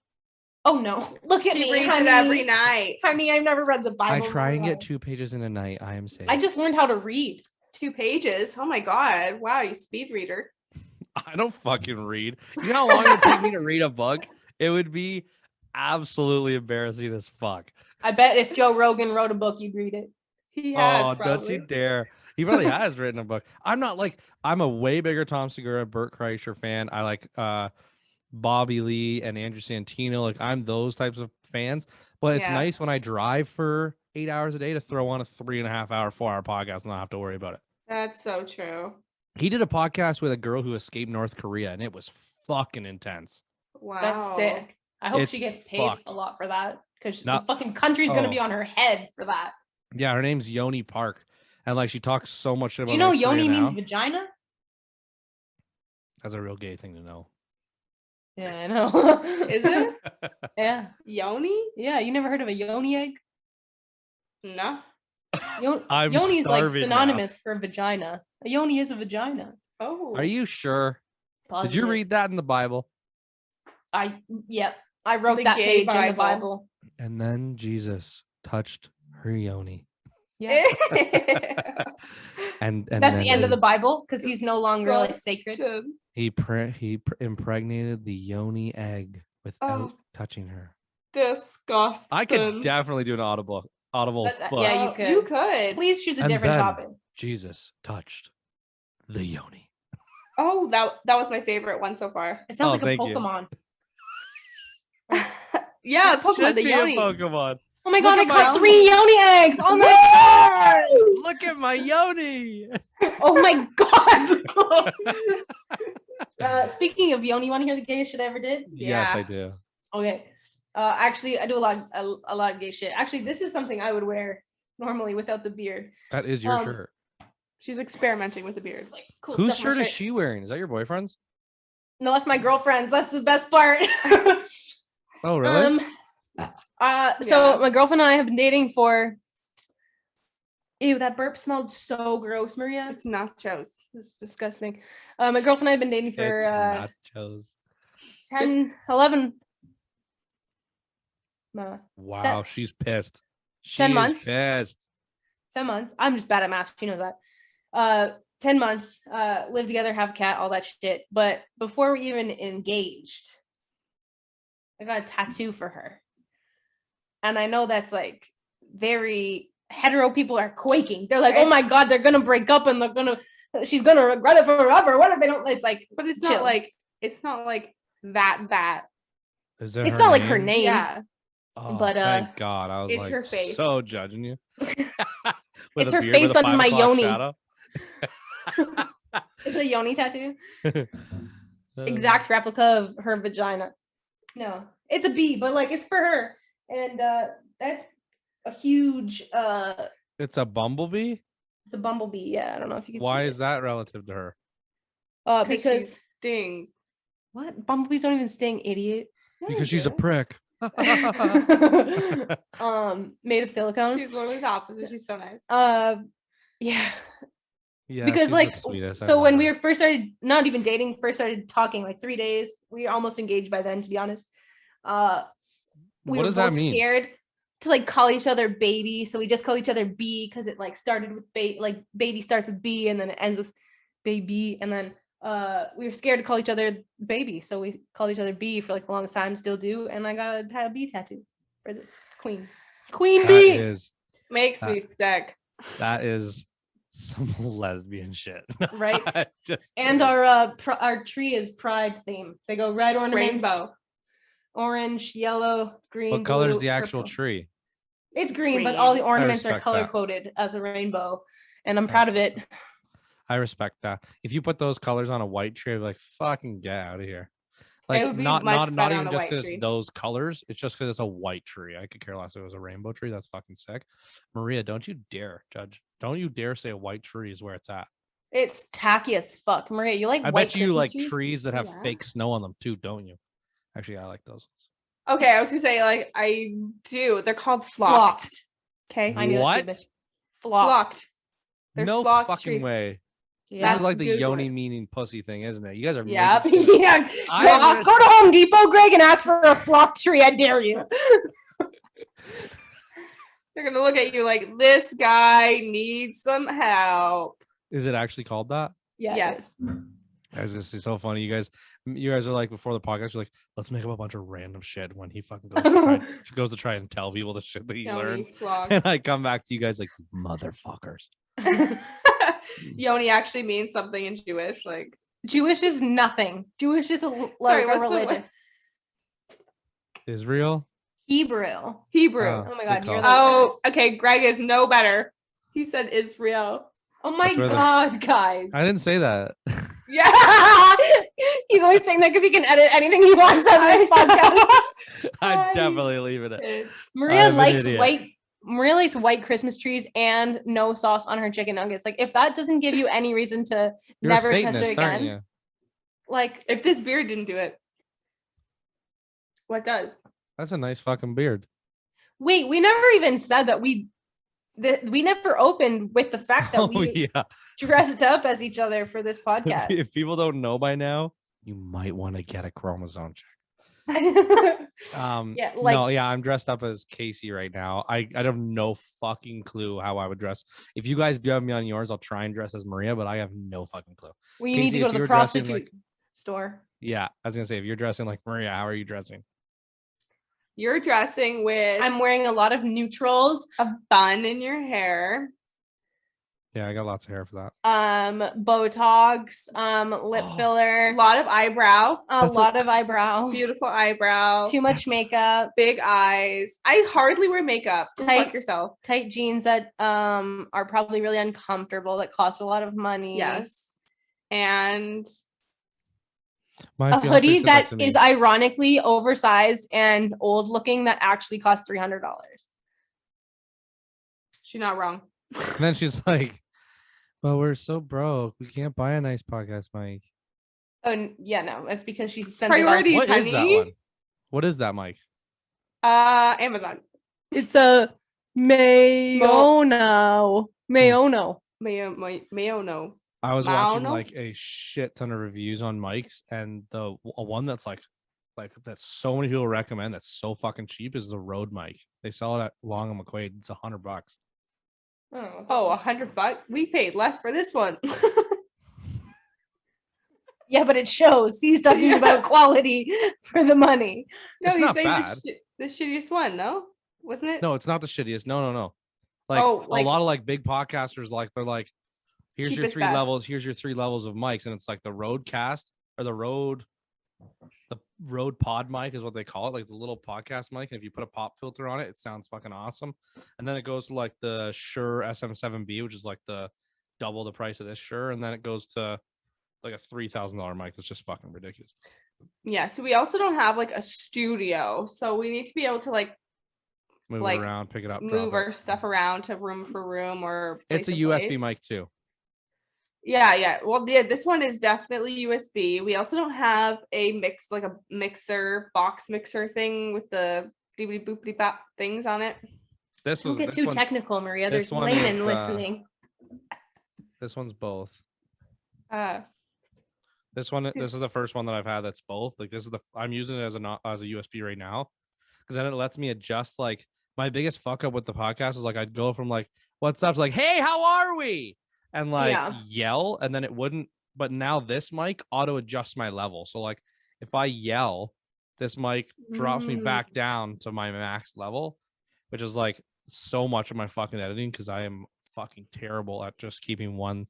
Oh no! Look at me, she reads honey. it every night. Honey, I've never read the Bible. I try and get 2 pages in a night. I am safe. I just learned how to read. 2 pages. Oh my god! Wow, you speed reader. I don't fucking read. You know how long it would take me to read a book? It would be absolutely embarrassing as fuck. I bet if Joe Rogan wrote a book, you'd read it. He has. Oh, don't you dare! He probably has written a book. I'm a way bigger Tom Segura, Burt Kreischer fan. I like Bobby Lee and Andrew Santino. Like I'm those types of fans. But it's nice when I drive for 8 hours a day to throw on a 3.5 hour, 4 hour podcast and not have to worry about it. That's so true. He did a podcast with a girl who escaped North Korea, and it was fucking intense. Wow. That's sick. I hope she gets paid a lot for that, because the fucking country's going to be on her head for that. Yeah, her name's Yoni Park. And like she talks so much shit about Do you know Yoni means vagina? That's a real gay thing to know. Yeah, I know. Is it? Yeah. Yoni? Yeah, you never heard of a yoni egg? No. I'm Yoni is like starving now. synonymous for vagina. A yoni is a vagina. Oh. Are you sure? Did you Positive. read that in the Bible? I wrote The that gay page in the Bible. Bible. And then Jesus touched her yoni. Yeah. And That's then the end of the Bible because he's no longer like sacred. he impregnated the yoni egg without touching her. Disgusting. I could definitely do an audible That's- book. yeah, you could. You could. Please choose a And different then topic. Jesus touched the yoni. Oh, that was my favorite one so far. It sounds like a thank you. Pokemon. Yeah, Pokemon, Should the be Yoni. a Pokemon. Oh my Look god, I at my caught yoni. 3 yoni eggs! Oh my god! Look at my yoni. Oh my god! Speaking of yoni, you want to hear the gayest shit I ever did? Yes, Yeah. I do. Okay. Actually, I do a lot of gay shit. Actually, this is something I would wear normally without the beard. That is your Um, shirt. She's experimenting with the beard. It's like cool Whose stuff on shirt my is she wearing? Is that your boyfriend's? No, that's my girlfriend's. That's the best part. Oh, really? So Yeah. my girlfriend and I have been dating for. Ew, that burp smelled so gross, Maria. It's nachos. It's disgusting. My girlfriend and I have been dating It's for nachos. 10, 11. Wow, she's pissed. She 10 is months. pissed. 10 months. I'm just bad at math. She knows that. 10 months. Live together, have a cat, all that shit. But before we even engaged, I got a tattoo for her. And I know that's like very hetero people are quaking. They're like, oh my God, they're going to break up and she's going to regret it forever. What if they don't? It's like, But it's chill. not like that. Is it It's her not like her name? name. Yeah. Oh, but, thank God. I was it's like her face. so judging you. With It's a her beard face with a on 5 my o'clock yoni. shadow. It's a yoni tattoo. Exact replica of her vagina. No, it's a bee, but like it's for her. And that's a huge It's a bumblebee? it's a bumblebee. Yeah, I don't know if you can Why see is that relative to her? it. She Because stings. what? Bumblebees don't even sting, idiot. Because she's a prick. Made of silicone. She's literally the opposite. She's so nice. Yeah. Yeah, Because she's like the sweetest. I so love when her. we were first started not even dating, first started talking like 3 days, we were almost engaged by then, to be honest. We What were does that both mean? scared to like call each other baby, so we just call each other B because it like started with baby starts with B and then it ends with baby, and then we were scared to call each other baby, so we called each other B for like the longest time, still do, and I had a B tattoo for this queen That bee. is Makes me sick. that is some lesbian shit. Right? Just And our tree is pride theme. They go red It's ornaments, rainbow. orange, yellow, green. what color is blue, the actual purple. tree? It's green, but all the Green. ornaments are respect color that. coded as a rainbow, and I'm proud of it. I respect that. If you put those colors on a white tree, I'd be like, fucking get out of here. It Like would be not much not better even on a just white because tree. those colors. It's just because it's a white tree. I could care less if it was a rainbow tree. That's fucking sick. Maria, don't you dare judge. Don't you dare say a white tree is where it's at. It's tacky as fuck, Maria. You like? I white bet you Christmas like trees? trees that have Yeah. fake snow on them too, don't you? Actually, I like those. Okay, I was gonna say like I do. They're called flocked. Flocked. Okay. I knew that What? too, bitch. Flocked. Flocked. They're No flocked fucking trees. way. Yeah. This is like the Google yoni it. meaning pussy thing, isn't it? You guys are Yep. making shit up. Yeah. I Flock. am Go to Home Depot, Greg, and ask for a flocked tree. I dare you. They're gonna look at you like this guy needs some help. Is it actually called that? Yeah. it Yes. is. Guys, this is so funny. You guys are like before the podcast, you're like, let's make up a bunch of random shit when he fucking goes to try and tell people the shit that he learned. Yoni flocked. And I come back to you guys like motherfuckers. Yoni actually means something in Jewish. Like Jewish is nothing. Jewish is a Sorry, like a what's the religion. Israel? Hebrew. Hebrew. Oh my good God, call. you're the Oh, worst. okay. Greg is no better. He said Israel. Oh my That's where the- God, guys. I didn't say that. Yeah. He's always saying that because he can edit anything he wants on this podcast. I'm definitely leaving it. Maria I'm an likes idiot. Maria likes white Christmas trees and no sauce on her chicken nuggets. Like if that doesn't give you any reason to You're never a test it Satanist, aren't again. you? Like, If this beard didn't do it, what does? That's a nice fucking beard. wait, we never even said that we never opened with the fact that we yeah. dressed up as each other for this podcast. If people don't know by now, you might want to get a chromosome check. Yeah, like, no, yeah, I'm dressed up as Kasey right now. I have no fucking clue how I would dress. If you guys do have me on yours, I'll try and dress as Maria, but I have no fucking clue. well, you need Kasey, to go if to you the were dressing prostitute store. Yeah, I was gonna say if you're dressing like Maria, how are you dressing? You're dressing with I'm wearing a lot of neutrals, a bun in your hair. Yeah, I got lots of hair for that. Botox, lip filler, A lot of eyebrow. a lot of eyebrow, Beautiful eyebrow. too much makeup, Big eyes. I hardly wear makeup. Go Tight- fuck yourself. tight jeans that are probably really uncomfortable, that cost a lot of money. Yes. And My A fiance hoodie said that to me. is ironically oversized and old looking that actually costs $300. she's not wrong. And then she's like, "Well, we're so broke, we can't buy a nice podcast mic." Oh yeah, no, it's because she spent Priorities. What is that honey. one? What is that mic? Amazon. It's a Mayono. Mayono. I was Wow, watching no. like a shit ton of reviews on mics, and the one that's like that so many people recommend that's so fucking cheap is the Rode mic. They sell it at Long and McQuaid. It's $100. Oh, $100. We paid less for this one. Yeah, but it shows. He's talking about quality for the money. No, It's he's not saying bad. the shittiest one, no? Wasn't it? No, it's not the shittiest. No. Like Oh, a like- lot of like big podcasters, like they're like, here's your Cheapest three best. levels. Here's your 3 levels of mics, and it's like the Rodecaster or the Rode Pod mic is what they call it, like the little podcast mic. And if you put a pop filter on it, it sounds fucking awesome. And then it goes to like the Shure SM7B, which is like the double the price of this Shure, and then it goes to like a $3,000 mic that's just fucking ridiculous. Yeah, so we also don't have like a studio. So we need to be able to like Move Like, it around, pick it up, move drop it. our stuff around to room for room or It's a place to USB place. mic too. Yeah. Well, yeah, this one is definitely USB. We also don't have a mixer, box mixer thing with the doobity boopity bop things on it. This Don't was get this too one's- technical, Maria. this There's one laymen is, listening. This one's both. Uh, This is the first one that I've had that's both. Like this is I'm using it as a USB right now, because then it lets me adjust. Like my biggest fuck up with the podcast is like I'd go from like what's up to like hey how are we and like Yeah. yell, and then it wouldn't. But now this mic auto adjusts my level. So like if I yell, this mic drops me Mm. back down to my max level, which is like so much of my fucking editing because I am fucking terrible at just keeping one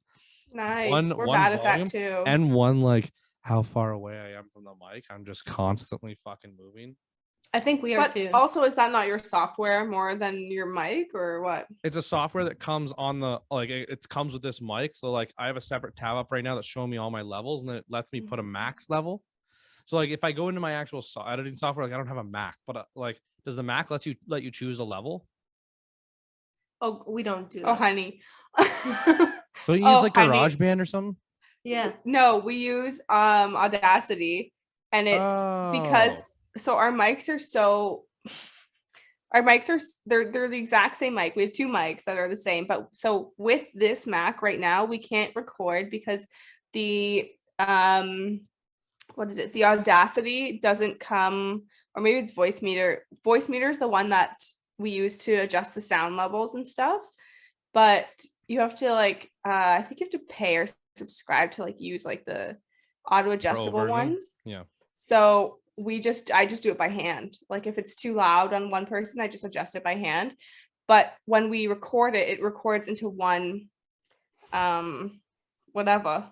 nice. We're one bad at volume that too. and one like how far away I am from the mic. I'm just constantly fucking moving. I think we are But too. also, is that not your software more than your mic or what? It's a software that comes on the like it comes with this mic. So like I have a separate tab up right now that's showing me all my levels, and then it lets me put a max level. So like if I go into my actual editing software, like I don't have a Mac, but like does the Mac let you choose a level? Oh, we don't do that. Oh, honey. So you Oh, use like honey. GarageBand or something? Yeah. No, we use Audacity, and it because Oh. so our mics are they're the exact same mic. We have 2 mics that are the same, but so with this Mac right now, we can't record because the what is it? The Audacity doesn't come, or maybe it's Voice Meter. Voice Meter is the one that we use to adjust the sound levels and stuff, but you have to like I think you have to pay or subscribe to like use like the auto adjustable version? ones. Yeah. So I just do it by hand. Like if it's too loud on one person, I just adjust it by hand. But when we record it, it records into one whatever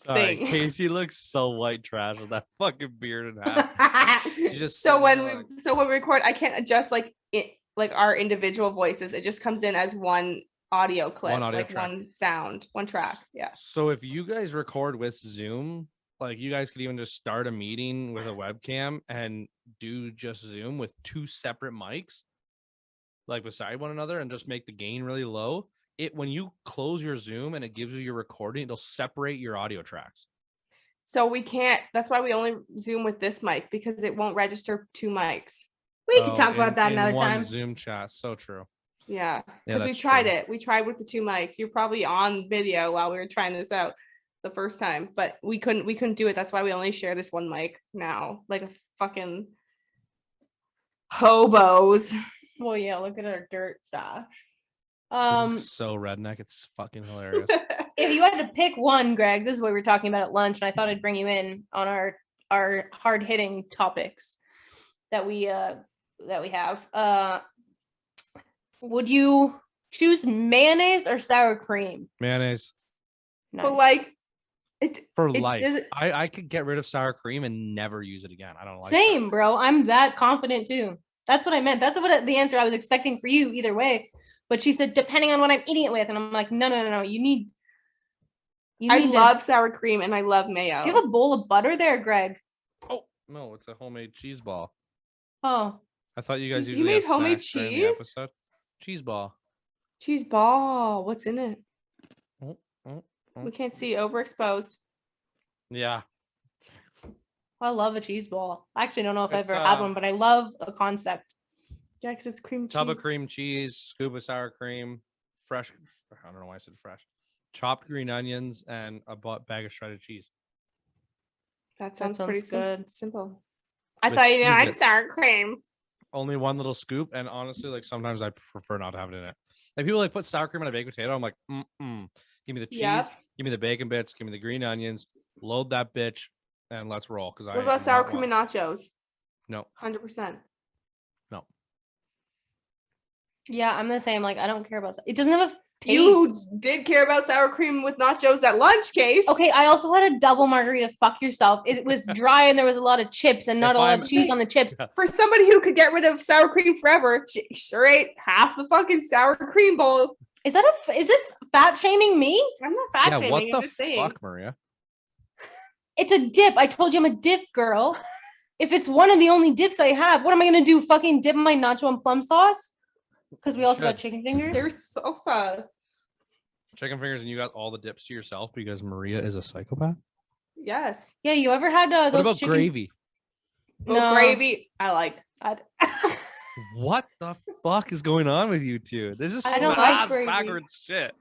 Sorry, thing. Kasey looks so white trash with that fucking beard and hat. She's just So sitting when there we record, I can't adjust like our individual voices. It just comes in as one audio clip, One audio like track. one sound, one track. Yeah. So if you guys record with Zoom, like you guys could even just start a meeting with a webcam and do just Zoom with 2 separate mics, like beside one another, and just make the gain really low. When you close your Zoom and it gives you your recording, it'll separate your audio tracks. So we can't. That's why we only Zoom with this mic because it won't register 2 mics. We can talk about that another one time. Zoom chat. So true. Yeah, Yeah, because we that's tried true. it. We tried with the 2 mics. You're probably on video while we were trying this out the first time, but we couldn't do it. That's why we only share this 1 mic now, like a fucking hobos. Well, yeah, look at our dirt stash. So redneck. It's fucking hilarious. If you had to pick one, Greg, this is what we were talking about at lunch, and I thought I'd bring you in on our hard hitting topics that we have. Would you choose mayonnaise or sour cream? Mayonnaise But like, for it life. doesn't- I could get rid of sour cream and never use it again. I don't like Same, sour bro. I'm that confident too. That's what I meant. That's what the answer I was expecting for you either way. But she said, depending on what I'm eating it with. And I'm like, no. You need I love sour cream and I love mayo. Do you have a bowl of butter there, Greg? Oh, no, it's a homemade cheese ball. Oh. I thought you guys You usually made have homemade snacks during the cheese? episode. Cheese ball. Cheese ball. What's in it? Oh. We can't see. Overexposed. Yeah. I love a cheese ball. I actually don't know if I've It's, ever had one, but I love the concept. Yeah, because it's cream cheese. Tub of cream cheese, scoop of sour cream, fresh. I don't know why I said fresh. Chopped green onions and a bag of shredded cheese. That sounds sounds pretty good. simple. I With thought you cheese had bits. sour cream. Only one little scoop, and honestly, like sometimes I prefer not to have it in it. Like people like put sour cream on a baked potato. I'm like, give me the cheese, Yep. give me the bacon bits, give me the green onions, load that bitch, and let's roll. Because What about sour cream and nachos? No. 100%. No. Yeah, I'm the same. Like, I don't care about it. Doesn't have a taste. You did care about sour cream with nachos at lunch, Case. Okay, I also had a double margarita. Fuck yourself. It was dry and there was a lot of chips and not If a lot I'm- of cheese on the chips. For somebody who could get rid of sour cream forever, she sure ate half the fucking sour cream bowl. Is this fat shaming me? I'm not fat Yeah, shaming. what I'm the just saying. fuck, Maria? It's a dip. I told you I'm a dip girl. If it's one of the only dips I have, what am I gonna do? Fucking dip my nacho in plum sauce? Because we You also got should. chicken fingers. There's salsa. Chicken fingers, and you got all the dips to yourself because Maria is a psychopath. Yes. Yeah, you ever had those What about chicken gravy? Well, gravy. I like. What the fuck is going on with you two? This is I some don't like ass gravy. backwards shit.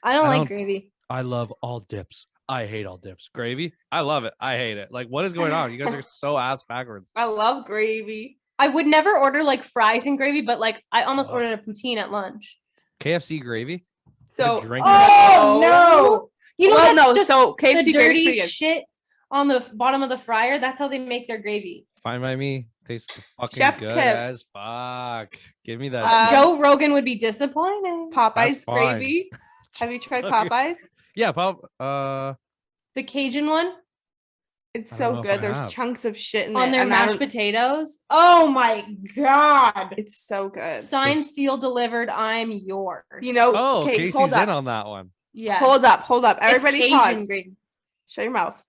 I don't I like don't- gravy. I love all dips. I hate all dips. Gravy, I love it. I hate it. Like, what is going on? You guys are so ass backwards. I love gravy. I would never order like fries and gravy, but like I almost Ugh. ordered a poutine at lunch. KFC gravy? So, drink Oh no! You know well, that's no. just So the KFC gravy's dirty pretty good. shit on the bottom of the fryer. That's how they make their gravy. Fine by me. Tastes fucking Chef's good kiss. as fuck. Give me that. Um, Joe Rogan would be disappointed. Popeyes That's fine. gravy. Have you tried Okay. Popeyes? Yeah, pop. The Cajun one It's I don't so know if I good. There's have. chunks of shit in on it. their and I mashed don't- potatoes. Oh my god! It's so good. Signed, sealed, delivered. I'm yours. You know, Oh, okay, Casey's hold up. in on that one. yeah. Hold up. It's Everybody Cajun pause. gravy. Shut your mouth.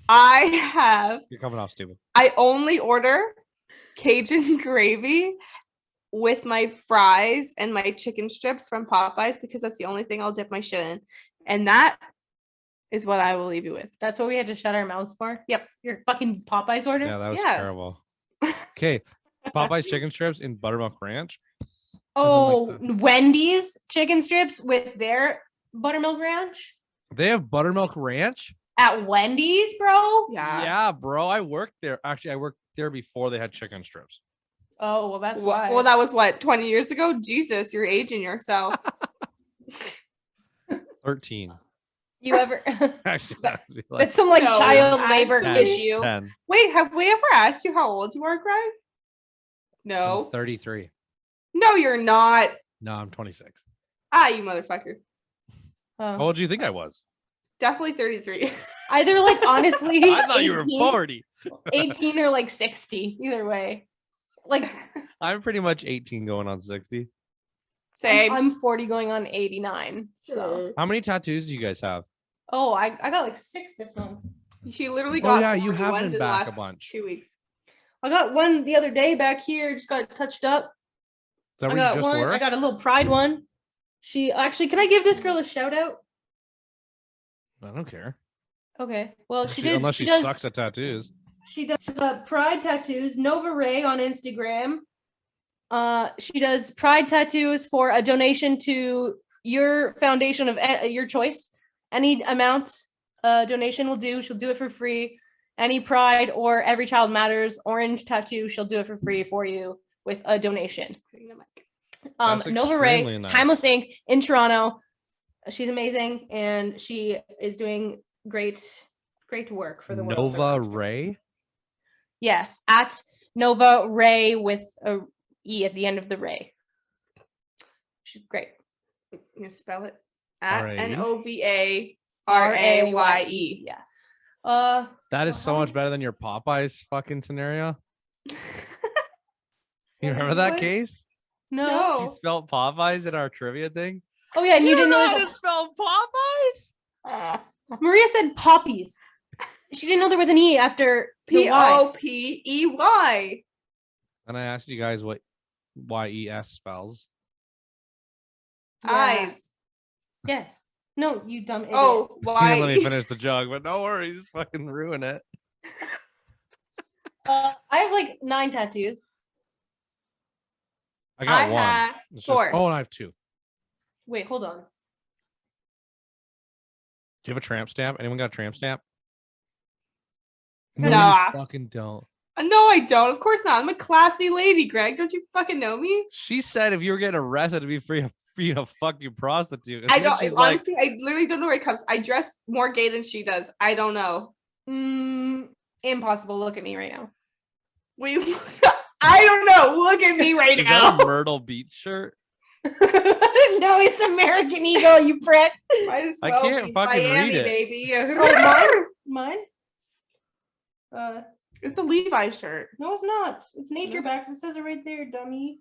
I You're coming off stupid. only order Cajun gravy with my fries and my chicken strips from Popeyes because that's the only thing I'll dip my shit in. And that is what I will leave you with. That's what we had to shut our mouths for. Yep. Your fucking Popeyes order. Yeah, that was Yeah. terrible. Okay, Popeye's chicken strips in buttermilk ranch. Oh, like Wendy's chicken strips with their buttermilk ranch They have buttermilk ranch. at Wendy's, bro. Yeah. Yeah, bro. I worked there. Actually, I worked there before they had chicken strips. Oh, well, that's Well, why. that was what, 20 years ago? Jesus, you're aging yourself. 13. you ever? Actually, that'd be like That's some like No, child labor 10, issue. 10. Wait, have we ever asked you how old you are, Greg? I'm No. 33. No, you're not. No, I'm 26. Ah, you motherfucker. How Oh. old do you think I was? Definitely 33. Either like honestly, I thought you were 18 40. 18 or like 60. Either way, like I'm pretty much 18 going on 60. Same. I'm 40 going on 89. So How many tattoos do you guys have? oh, I got like 6 this month. She literally Oh, got yeah, you 40 have ones been in the back last a bunch. 2 weeks. I got one the other day back here. Just got it touched up. Is that I where got you just one. work? I got a little pride one. She actually, can I give this girl a shout out? I don't care. Okay. Well, Unless she sucks at tattoos. She does Pride tattoos, Nova Ray on Instagram. She does Pride tattoos for a donation to your foundation of your choice. Any amount donation will do. She'll do it for free. Any Pride or Every Child Matters orange tattoo, she'll do it for free for you with a donation. Nova Ray, nice. Timeless Ink in Toronto. She's amazing, and she is doing great work for the world. Nova Ray? Yes, at Nova Ray with a E at the end of the Ray. She's great. You spell it? At NOVARAYE. Yeah. That is so much better than your Popeyes fucking scenario. You remember that case? No. You spelled Popeyes in our trivia thing? Oh yeah, and you didn't know how to spell Popeyes? Maria said poppies. She didn't know there was an E after POPEY. And I asked you guys what YES spells. Eyes. Yes. No, you dumb idiot. Oh, why? Let me finish the joke, but no worries. Fucking ruin it. I have like 9 tattoos. I got one. Have 4. And I have 2. Wait, hold on. Do you have a tramp stamp? Anyone got a tramp stamp? No, you fucking don't. No, I don't. Of course not. I'm a classy lady, Greg. Don't you fucking know me? She said if you were getting arrested, it'd be free to fuck you prostitute. I don't. Honestly, I literally don't know where it comes. I dress more gay than she does. I don't know. Impossible. Look at me right now. I don't know. Look at me right Is now. that a Myrtle Beach shirt? No, it's American Eagle, you prick. I can't fucking Miami, read it. Baby. Oh, mine? It's a Levi shirt. No, it's not. It's Nature Backs. It says it right there, dummy.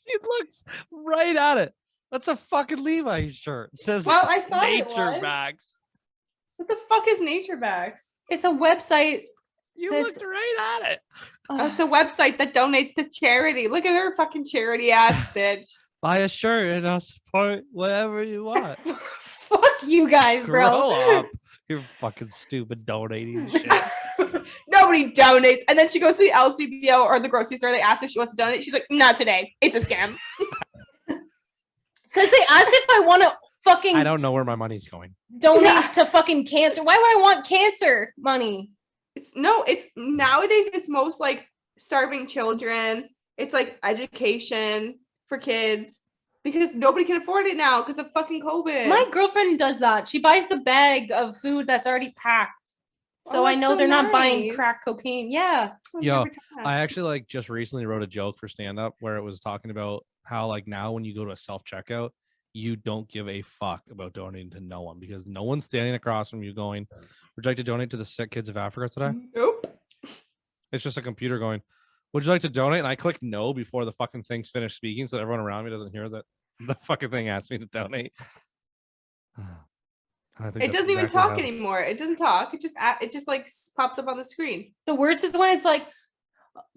It looks right at it. That's a fucking Levi's shirt. It says I thought Nature Backs. What the fuck is Nature Backs? It's a website. You looked right at it. It's a website that donates to charity. Look at her fucking charity ass bitch. Buy a shirt and I'll support whatever you want. Fuck you guys, bro. Grow up. You're fucking stupid donating shit. Nobody donates. And then she goes to the LCBO or the grocery store. They ask if she wants to donate. She's like, not today. It's a scam. Because they asked if I want to fucking... I don't know where my money's going. Donate to fucking cancer. Why would I want cancer money? It's nowadays it's most like starving children. It's like education for kids because nobody can afford it now because of fucking COVID. My girlfriend does that. She buys the bag of food that's already packed. So I know they're not buying crack cocaine. Yeah. Yo, I actually just recently wrote a joke for stand-up where it was talking about how now when you go to a self-checkout, you don't give a fuck about donating to no one because no one's standing across from you going, would you like to donate to the sick kids of Africa today? Nope. It's just a computer going, would you like to donate? And I click no before the fucking thing's finished speaking so that everyone around me doesn't hear that the fucking thing asked me to donate. It doesn't even talk anymore. It doesn't talk. It just pops up on the screen. The worst is when it's like,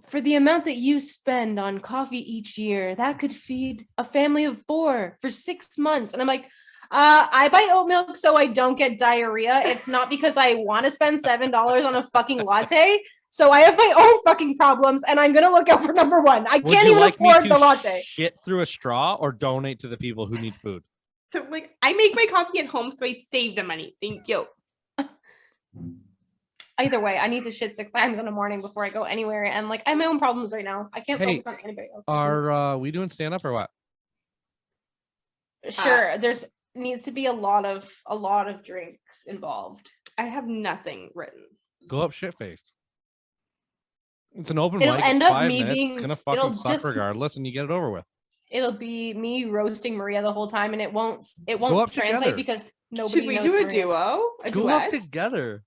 for the amount that you spend on coffee each year, that could feed a family of 4 for 6 months. And I'm like, I buy oat milk so I don't get diarrhea. It's not because I want to spend $7 on a fucking latte. So I have my own fucking problems, and I'm gonna look out for number 1. I can't even afford the latte. Shit through a straw or donate to the people who need food. So I make my coffee at home, so I save the money. Thank you. Either way, I need to shit 6 times in the morning before I go anywhere, and I have my own problems right now. I can't focus on anybody else. Are we doing stand up or what? Sure. There's needs to be a lot of drinks involved. I have nothing written. Go up shit faced. It's an open It'll mic. End it's up 5 me minutes. being. It's gonna fucking suck regardless, and you get it over with. It'll be me roasting Maria the whole time, and it won't translate together. because nobody. Should we knows do a Maria. duo? A Go duet? up together.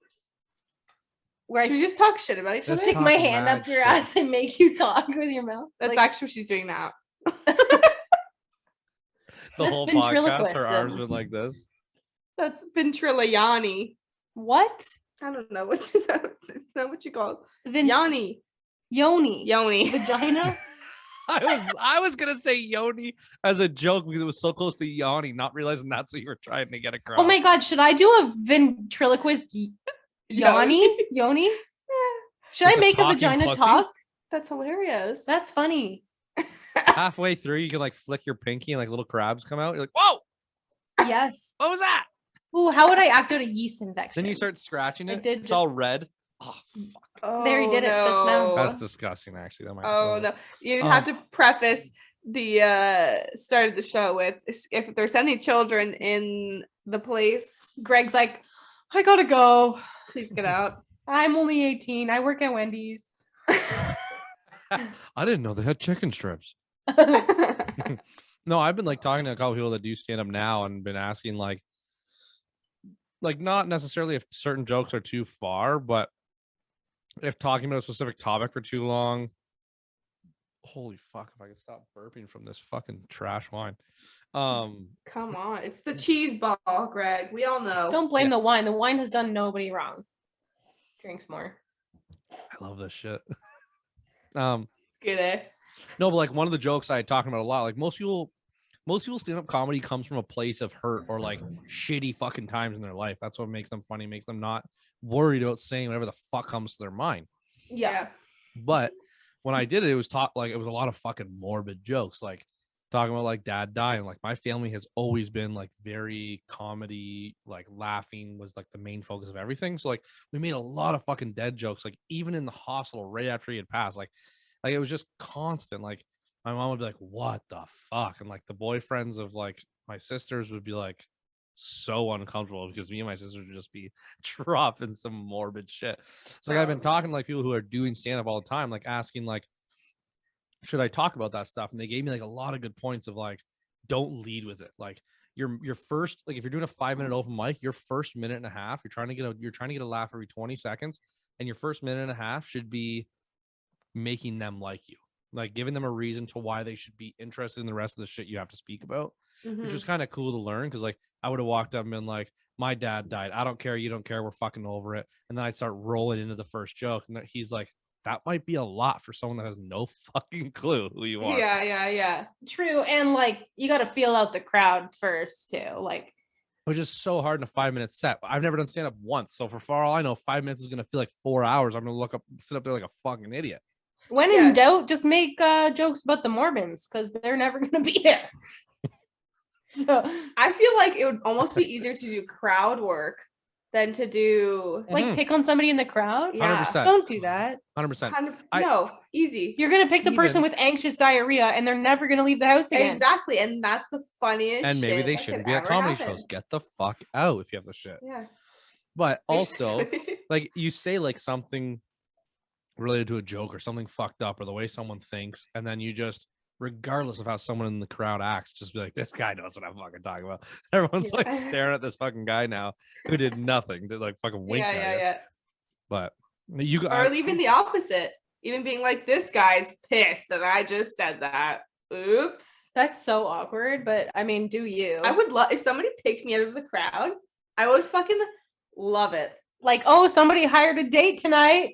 Where Should we just talk shit about each other? stick my hand up your ass and make you talk with your mouth. That's actually what she's doing now. The whole podcast, her arms were like this. That's ventriloquism. What? I don't know. It's not what you call it. Yoni. Yoni. Vagina? I was gonna say yoni as a joke because it was so close to yawning, not realizing that's what you were trying to get across. Oh my god, should I do a ventriloquist yoni? Should Just I a make a talking vagina pussy? talk? That's hilarious. That's funny. Halfway through, you can like flick your pinky and like little crabs come out. You're like, whoa, Yes. what was that? Ooh, how would I act out a yeast infection? Then you start scratching I it. did It's just- all red. Oh, fuck. Oh, There you did it just now. That's disgusting. Actually, that might. Oh no! You have to preface the start of the show with if there's any children in the place, Greg's like, I gotta go. please get out. I'm only 18. I work at Wendy's. I didn't know they had chicken strips. No, I've been like talking to a couple people that do stand up now and been asking like not necessarily if certain jokes are too far, but if talking about a specific topic for too long. Holy fuck! If I could stop burping from this fucking trash wine. Come on, it's the cheese ball, Greg. We all know. Don't blame the wine. The wine has done nobody wrong. Drinks more. I love this shit. It's good, eh? No, but like one of the jokes I had talking about a lot, like most people stand-up comedy comes from a place of hurt or like shitty fucking times in their life. That's what makes them funny, makes them not worried about saying whatever the fuck comes to their mind. Yeah. But when I did it, it was it was a lot of fucking morbid jokes, like talking about like dad dying. Like my family has always been like very comedy, like laughing was like the main focus of everything. So like we made a lot of fucking dead jokes, like even in the hospital right after he had passed, like it was just constant. Like my mom would be like, what the fuck? And like the boyfriends of like my sisters would be like so uncomfortable because me and my sisters would just be dropping some morbid shit. So like I've been talking to like people who are doing stand-up all the time, like asking like, should I talk about that stuff? And they gave me like a lot of good points of like, don't lead with it. Like your first, like if you're doing a 5-minute open mic, your first minute and a half, you're trying to get a laugh every 20 seconds. And your first minute and a half should be making them like you, like giving them a reason to why they should be interested in the rest of the shit you have to speak about, which was kind of cool to learn. Cause like I would have walked up and been like, my dad died. I don't care. You don't care. We're fucking over it. And then I'd start rolling into the first joke. And he's like, that might be a lot for someone that has no fucking clue who you are. Yeah. True. And like you got to feel out the crowd first too. Like Which is so hard in a 5-minute set. I've never done stand up once. So for all I know, 5 minutes is going to feel like 4 hours. I'm going to sit up there like a fucking idiot. when in doubt, just make jokes about the Mormons because they're never going to be there. So I feel like it would almost be easier to do crowd work than to do like pick on somebody in the crowd. Yeah. 100%. Don't do that. 100%. No, easy. You're going to pick the person Even- with anxious diarrhea and they're never going to leave the house again. Exactly. And that's the funniest And maybe shit they that shouldn't could be at ever comedy happen. shows. Get the fuck out if you have the shit. Yeah. But also, like you say like something related to a joke or something fucked up or the way someone thinks, and then you just, regardless of how someone in the crowd acts, just be like, this guy knows what I'm fucking talking about. Everyone's like staring at this fucking guy now who did nothing to like fucking wink at you. Yeah. But you Or even the opposite. Even being like, this guy's pissed that I just said that. Oops. That's so awkward, but I mean, do you? I would love if somebody picked me out of the crowd. I would fucking love it. like, oh, somebody hired a date tonight.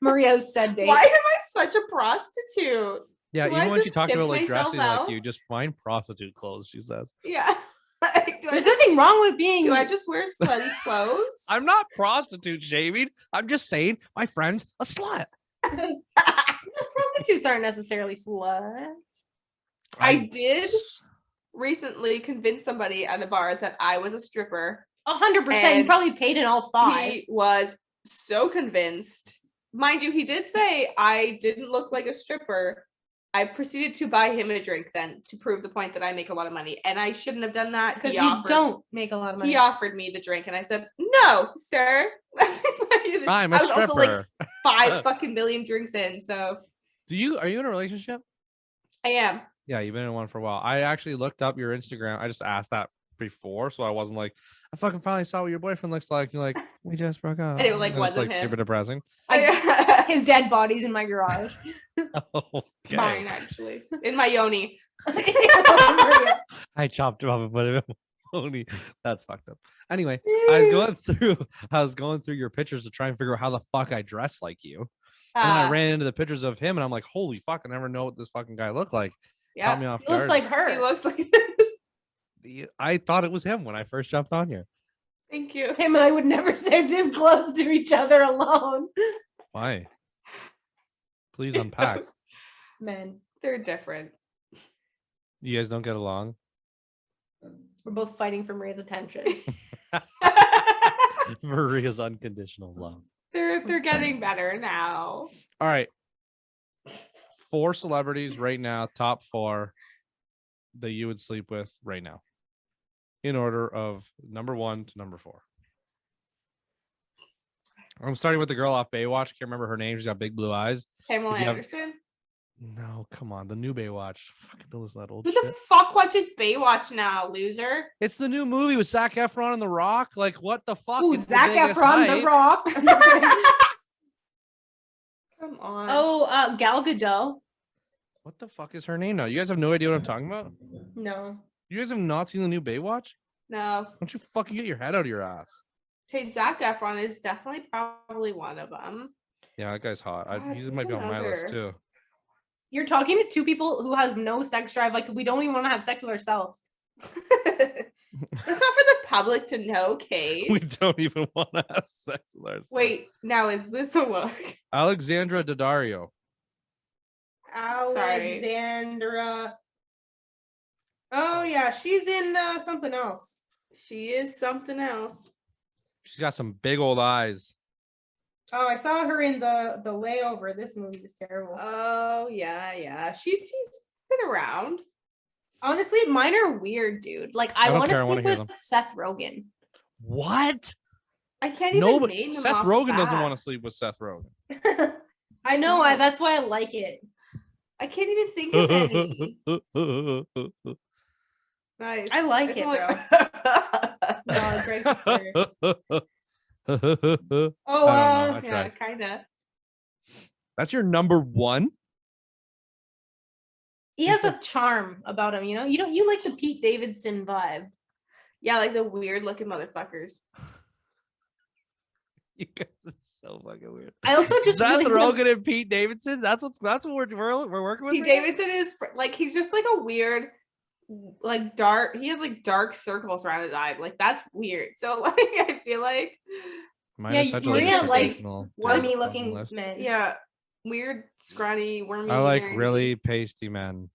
Maria's said date. Why am I such a prostitute? yeah, Do even I when she just talked pimp about like myself dressing like out? you, just find prostitute clothes, she says. Yeah. Like, There's nothing wrong with being. do I just wear slutty clothes? I'm not prostitute shaming. I'm just saying my friend's a slut. Prostitutes aren't necessarily sluts. I did recently convince somebody at a bar that I was a stripper. 100%. You And probably paid in all five. He was so convinced. Mind you, he did say I didn't look like a stripper. I proceeded to buy him a drink then to prove the point that I make a lot of money. And I shouldn't have done that. Because He you offered- don't make a lot of money. He offered me the drink and I said, no, sir. I'm a I was also like stripper. 5 fucking million drinks in. So Are you in a relationship? I am. Yeah, you've been in one for a while. I actually looked up your Instagram. I just asked that before, so I wasn't like, I fucking finally saw what your boyfriend looks like. You're like, we just broke up. And it, like, it's wasn't like him. super depressing. His dead body's in my garage. Okay. Mine, actually. In my yoni. I chopped him up and put him Only that's fucked up. Anyway, I was going through your pictures to try and figure out how the fuck I dress like you. And then I ran into the pictures of him and I'm like, holy fuck, I never know what this fucking guy looked like. Yeah. Caught me off He looks guard. like her. He looks like this. I thought it was him when I first jumped on here. Thank you. Him and I would never sit this close to each other alone. Why? Please unpack. Men, They're different. You guys don't get along? we're both fighting for Maria's attention. Maria's unconditional love. They're getting better now. All right. 4 celebrities right now, top 4 that you would sleep with right now. In order of number 1 to number 4. I'm starting with the girl off Baywatch. Can't remember her name. She's got big blue eyes. Pamela If you have- Anderson. No, come on. The new Baywatch. Fucking don't listen to that old Who shit. the fuck watches Baywatch now, loser? It's the new movie with Zac Efron and The Rock. Like, what the fuck? Ooh, is the Zac biggest Efron, hype? The Rock. I'm just kidding. Come on. Oh, Gal Gadot. What the fuck is her name now? You guys have no idea what I'm talking about? No. You guys have not seen the new Baywatch? No. Don't you fucking get your head out of your ass. Hey, Zac Efron is definitely probably one of them. Yeah, that guy's hot. God, He who's might be on my list another? too. You're talking to 2 people who has no sex drive. Like, we don't even want to have sex with ourselves. That's not for the public to know, Kate. We don't even want to have sex with ourselves. Wait, now is this a look? Alexandra Daddario. Alexandra. Oh, yeah. She's in something else. She is something else. She's got some big old eyes. Oh, I saw her in the Layover. This movie is terrible. Oh yeah. She's been around. Honestly, mine are weird, dude. Like, I don't want to care, I wanna sleep hear with Seth Rogen. What? I can't even No, but name them Seth off Rogen the doesn't bat. want to sleep with Seth Rogen. I know. No. That's why I like it. I can't even think of any. Nice. I like It's it, only- No, Drake's is weird. Oh, Oh, I yeah, tried. kind of. That's your number 1? he has a charm about him. You like the Pete Davidson vibe. Yeah, like the weird looking motherfuckers. You guys are so fucking weird. I also just Seth really Rogen and Pete Davidson. That's what we're working with. Pete right now? Davidson is like he's just like a weird, like dark. He has like dark circles around his eye. Like that's weird. So like I feel like Mine Yeah, is such a Maria likes traditional wormy fucking looking list. men. yeah, weird, scrawny, wormy. I like nerdy, really pasty men.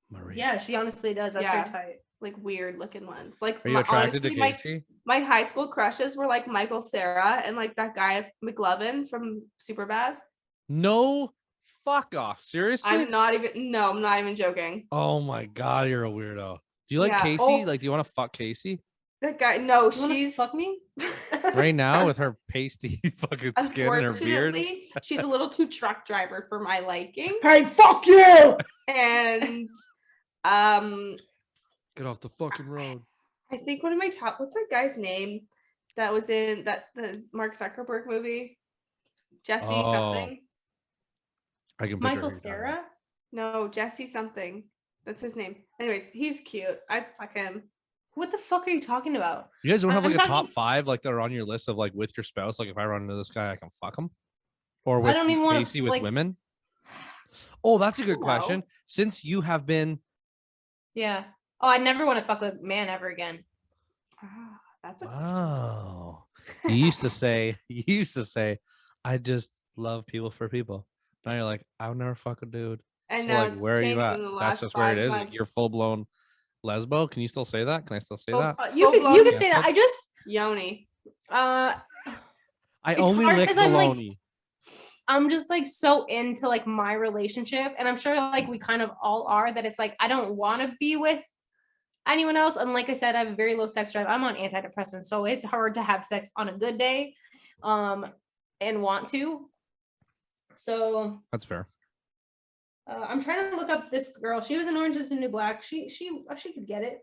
Maria. Yeah, she honestly does. That's Yeah. her type. like weird looking ones. Like Are you attracted to honestly, Kasey? my high school crushes were like Michael Cera and like that guy McLovin from Superbad. No, fuck off. Seriously? I'm not even joking. Oh my god, you're a weirdo. Do you like Yeah. Kasey? Oh. Like, do you want to fuck Kasey That guy, no, You wanna she's fuck me. right now with her pasty fucking skin and her beard? unfortunately, she's a little too truck driver for my liking. Hey, fuck you! And Get off the fucking road. I think one of my top, what's that guy's name that was in the Mark Zuckerberg movie? Jesse Oh. something. I can picture Michael who you're talking about. Cera. No, Jesse something. That's his name. Anyways, he's cute. I'd fuck him. What the fuck are you talking about? You guys don't have I'm like a top talking- 5 like that are on your list of like with your spouse. Like if I run into this guy, I can fuck him. Or I with don't even wanna, Kasey with like- women. Oh, that's a good Hello. question. Since you have been Yeah. Oh, I never want to fuck a man ever again. Ah, that's a Oh, you used to say, I just love people for people. Now you're like, I would never fuck a dude. and So now like, it's where are you changed at? in the That's last just where it 5 is. months. You're full blown lesbo. Can you still say that? Can I still say Oh, that? You Full can you blown can say that. yes. I just Yoni. I it's only hard lick 'cause I'm, like, baloney. I'm just like so into like my relationship, and I'm sure like we kind of all are, that it's like I don't want to be with anyone else. And like I said, I have a very low sex drive. I'm on antidepressants, so it's hard to have sex on a good day, and want to. So That's fair. I'm trying to look up this girl. She was in Orange Is the New Black. She could get it.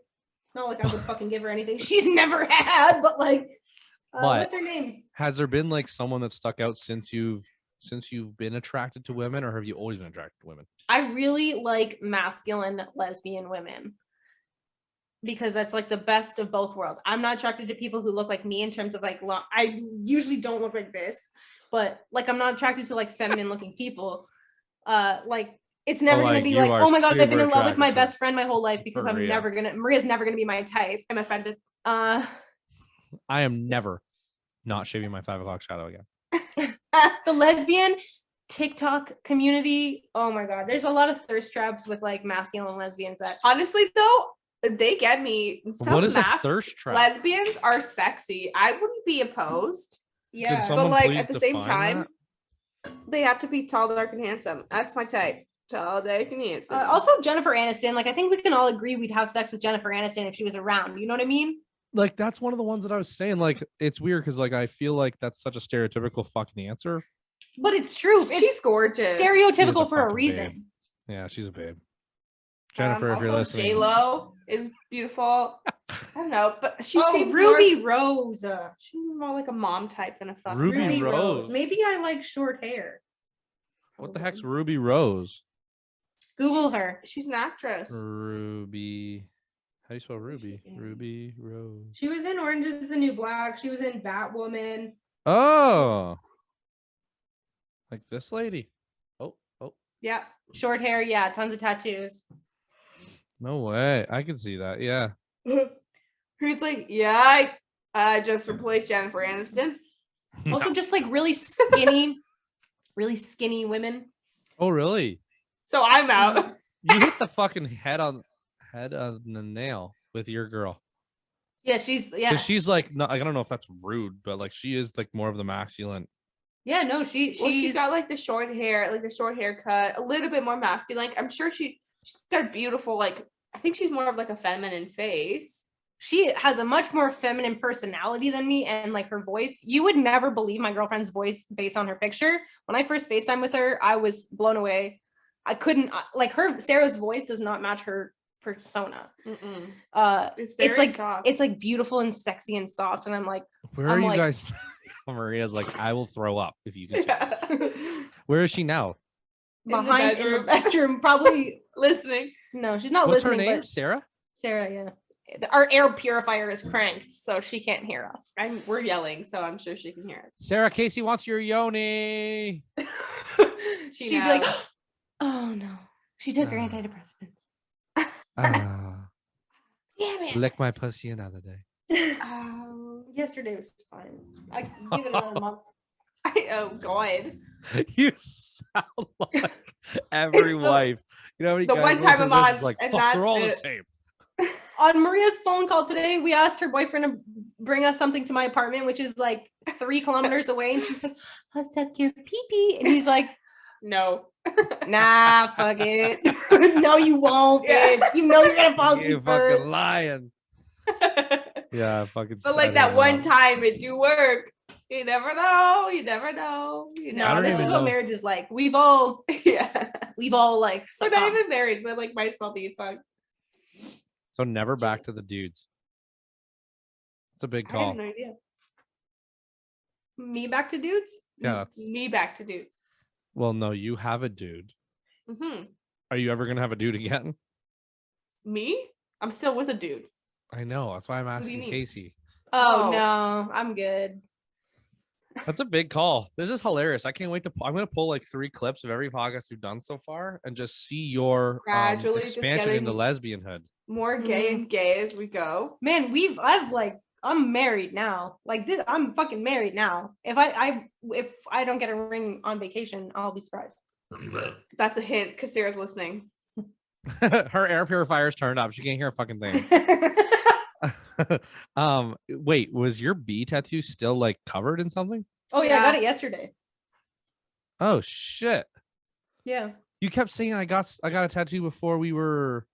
Not like I would fucking give her anything she's never had, but like, But- what's her name? Has there been like someone that stuck out since you've been attracted to women, or have you always been attracted to women? I really like masculine lesbian women. because that's like the best of both worlds. I'm not attracted to people who look like me in terms of like long. I usually don't look like this, but like I'm not attracted to like feminine looking people. Like it's never like, gonna be you like, are oh my god, I've been super in love with my attracted to best friend my whole life, because Maria. Maria's never gonna be my type. I'm offended. I am never not shaving my 5 o'clock shadow again. The lesbian TikTok community. Oh my god, there's a lot of thirst traps with like masculine lesbians that Honestly, though, they get me. Some What is a thirst trap? lesbians are sexy. I wouldn't be opposed. yeah. Can someone But like please at the same define time, that? they have to be tall, dark, and handsome. That's my type. Tall, dark, and handsome. Also Jennifer Aniston. Like I think we can all agree we'd have sex with Jennifer Aniston if she was around. You know what I mean? Like that's one of the ones that I was saying. Like it's weird because like I feel like that's such a stereotypical fucking answer. But it's true. She's It's gorgeous. stereotypical for a fucking reason. babe. Yeah, she's a babe. Jennifer, if you're listening, J-Lo is beautiful. I don't know, but she seems Ruby Rose. she's more like a mom type than a fuck. Ruby type. Rose. Maybe I like short hair. What the heck's Ruby Rose? Google her. She's an actress. Ruby. How do you spell Ruby? Yeah. Ruby Rose. She was in Orange is the New Black. She was in Batwoman. Oh. Like this lady. Oh. Yeah. Short hair, yeah, tons of tattoos. No way. I can see that. Yeah. Who's like, yeah, I just replaced Jennifer Aniston. Also, just like really skinny women. Oh, really? So I'm out. You hit the fucking head on the nail with your girl. Yeah, she's Because she's like, no, I don't know if that's rude, but like she is like more of the masculine. yeah, no, she's Got like the short hair, like the short haircut, a little bit more masculine. Like, I'm sure she's got a beautiful, like, I think she's more of like a feminine face. she has a much more feminine personality than me, and like her voice. You would never believe my girlfriend's voice based on her picture. When I first FaceTime with her, I was blown away. I couldn't like Sarah's voice does not match her persona. It's like soft. it's like beautiful and sexy and soft, and I'm like, Where are you guys? Maria's like, I will throw up if you continue. Where is she now? behind in the bedroom, probably listening. No, she's not What's listening. her name? But Sarah? Sarah, yeah. Our air purifier is cranked, so she can't hear us. We're yelling, so I'm sure she can hear us. Sarah, Kasey wants your yoni. She'd be like, oh no. She took her antidepressants. Damn it. Lick my pussy another day. Yesterday was fine. I give it another month. Oh God. You sound like every wife. You know how many the guys one time listen a to this month, is like, and fuck, that's they're all the it. same. On Maria's phone call today, we asked her boyfriend to bring us something to my apartment, which is like 3 kilometers away. And she's like, I'll suck your pee-pee. And he's like, No. nah, fuck it. No, you won't, bitch. You know you're gonna fall You asleep fucking first. lying. Yeah, fucking. But like set that it one up. time it do work. You never know. You never know. You No, I don't this even is what know. marriage is like. We've all like We're not succumbed. even married, but like might as well be fucked. So never back to the dudes. It's a big I call. have no idea. Me back to dudes. Yeah, that's Me back to dudes. well, no, you have a dude. Mm-hmm. Are you ever gonna have a dude again? Me? I'm still with a dude. I know. That's why I'm do you asking mean? Kasey. Oh Oh. no, I'm good. That's a big call. This is hilarious. I can't wait to. I'm gonna pull like 3 clips of every podcast we've done so far, and just see your Gradually just expansion into getting- lesbianhood. More gay and gay as we go. Man, I'm married now. Like this, I'm fucking married now. If I don't get a ring on vacation, I'll be surprised. That's a hint because Sarah's listening. Her air purifier's turned up. She can't hear a fucking thing. Wait, was your B tattoo still like covered in something? Oh yeah, I Yeah. got it yesterday. Oh shit. Yeah. You kept saying I got a tattoo before we were.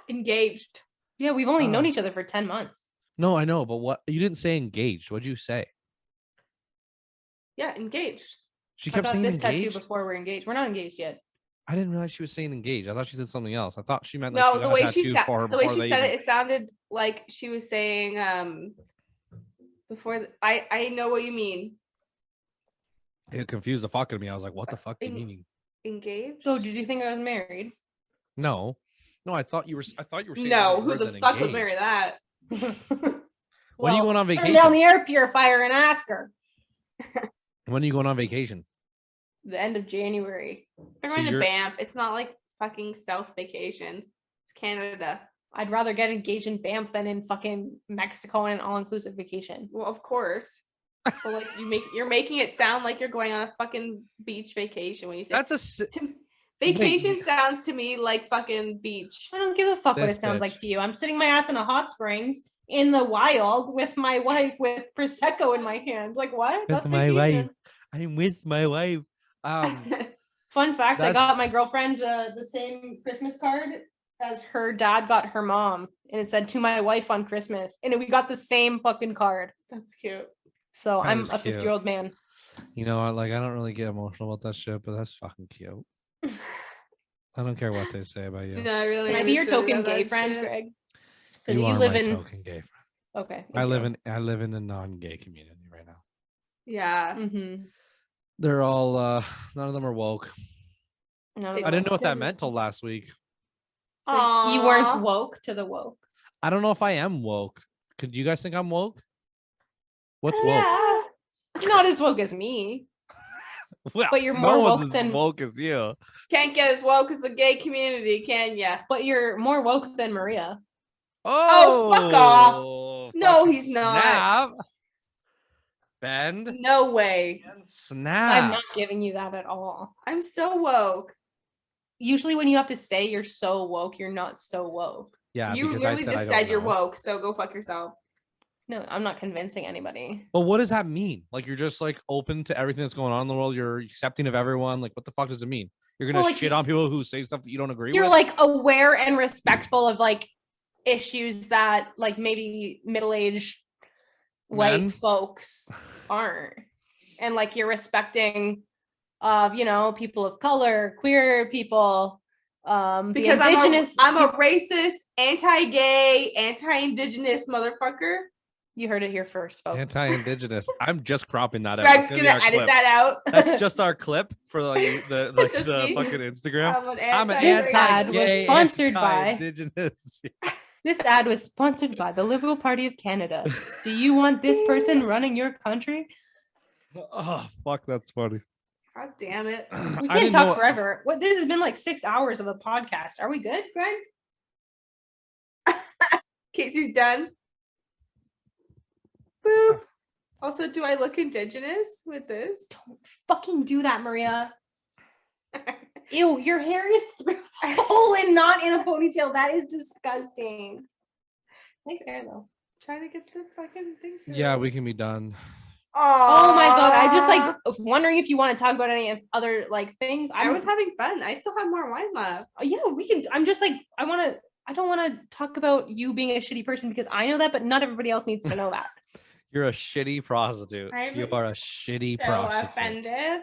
Engaged. Yeah, we've only known Oh. each other for 10 months. No, I know, but what you didn't say engaged. What'd you say? Yeah, engaged. She I kept got saying this tattoo engaged. before we're engaged. We're not engaged yet. I didn't realize she was saying engaged. I thought she said something else. I thought she meant like No, she the got way a she tattoo said for her the way before she they said even- it sounded like she was saying before I know what you mean. It confused the fuck out of me. I was like, what the fuck do you En- mean? Engaged? So did you think I was married? No, No, I thought you were saying No, more who the than fuck would engaged. marry that? When are you going on Turn vacation? down the air purifier and ask her. When are you going on vacation? The end of January. They're So going to you're- Banff. It's not like fucking South vacation. It's Canada. I'd rather get engaged in Banff than in fucking Mexico on an all-inclusive vacation. Well, of course. But like you're making it sound like you're going on a fucking beach vacation when you say That's vacation sounds to me like fucking beach. I don't give a fuck what This it sounds bitch. like to you. I'm sitting my ass in a hot springs in the wild with my wife with Prosecco in my hands. Like what? That's vacation. I'm with my wife. Fun fact, I got That's- my girlfriend the same Christmas card as her dad got her mom. And it said to my wife on Christmas. And we got the same fucking card. That's cute. So That I'm is a cute. 50-year-old man. You know, I don't really get emotional about that shit, but that's fucking cute. I don't care what they say about you. No, I really. Can I be your understood token about gay that friend, shit. Greg? Because You you are live my in token gay friend. okay. I live in a non-gay community right now. Yeah. Mm-hmm. They're all none of them are woke. I didn't know what that Doesn't meant till last week. So you Aw. weren't woke to the woke. I don't know if I am woke. Could you guys think I'm woke? What's woke? Yeah. You're not as woke as me. Well, But you're no more one's woke as than- woke as you. Can't get as woke as the gay community, can ya? But you're more woke than Maria. Oh, fuck off. No, fucking he's not. Snap. Bend. No way. And snap. I'm not giving you that at all. I'm so woke. Usually when you have to say you're so woke, you're not so woke. Yeah, You because I literally said just I don't said you're know. woke, so go fuck yourself. No, I'm not convincing anybody. But what does that mean? Like you're just like open to everything that's going on in the world. You're accepting of everyone. Like what the fuck does it mean? You're gonna Well, like, shit on people who say stuff that you don't agree You're with. like aware and respectful of like issues that like maybe middle-aged white Men? folks aren't. And like you're respecting of, you know, people of color, queer people, Because the indigenous. I'm a racist, anti-gay, anti-indigenous motherfucker. You heard it here first, folks. Anti-indigenous. I'm just cropping that out. Greg's It's gonna gonna be our edit clip. that out. That's just our clip for like the Just me. fucking Instagram. I'm an This ad anti-gay, was sponsored by- anti-indigenous. This ad was sponsored by the Liberal Party of Canada. Do you want this person running your country? Oh fuck, that's funny. God damn it. We I can't didn't talk know- forever. What? This has been like 6 hours of a podcast. Are we good, Greg? Kasey's done. Boop. Also, do I look indigenous with this? Don't fucking do that, Maria. Ew, your hair is through the hole and not in a ponytail. That is disgusting. Nice hair though. Trying to get the fucking thing. Yeah, we can be done. Oh my god, I just like wondering if you want to talk about any other like things. I was having fun. I still have more wine left. yeah, we can. I'm just like I don't want to talk about you being a shitty person because I know that, but not everybody else needs to know that. You're a shitty prostitute. I'm You are a shitty so prostitute. offended.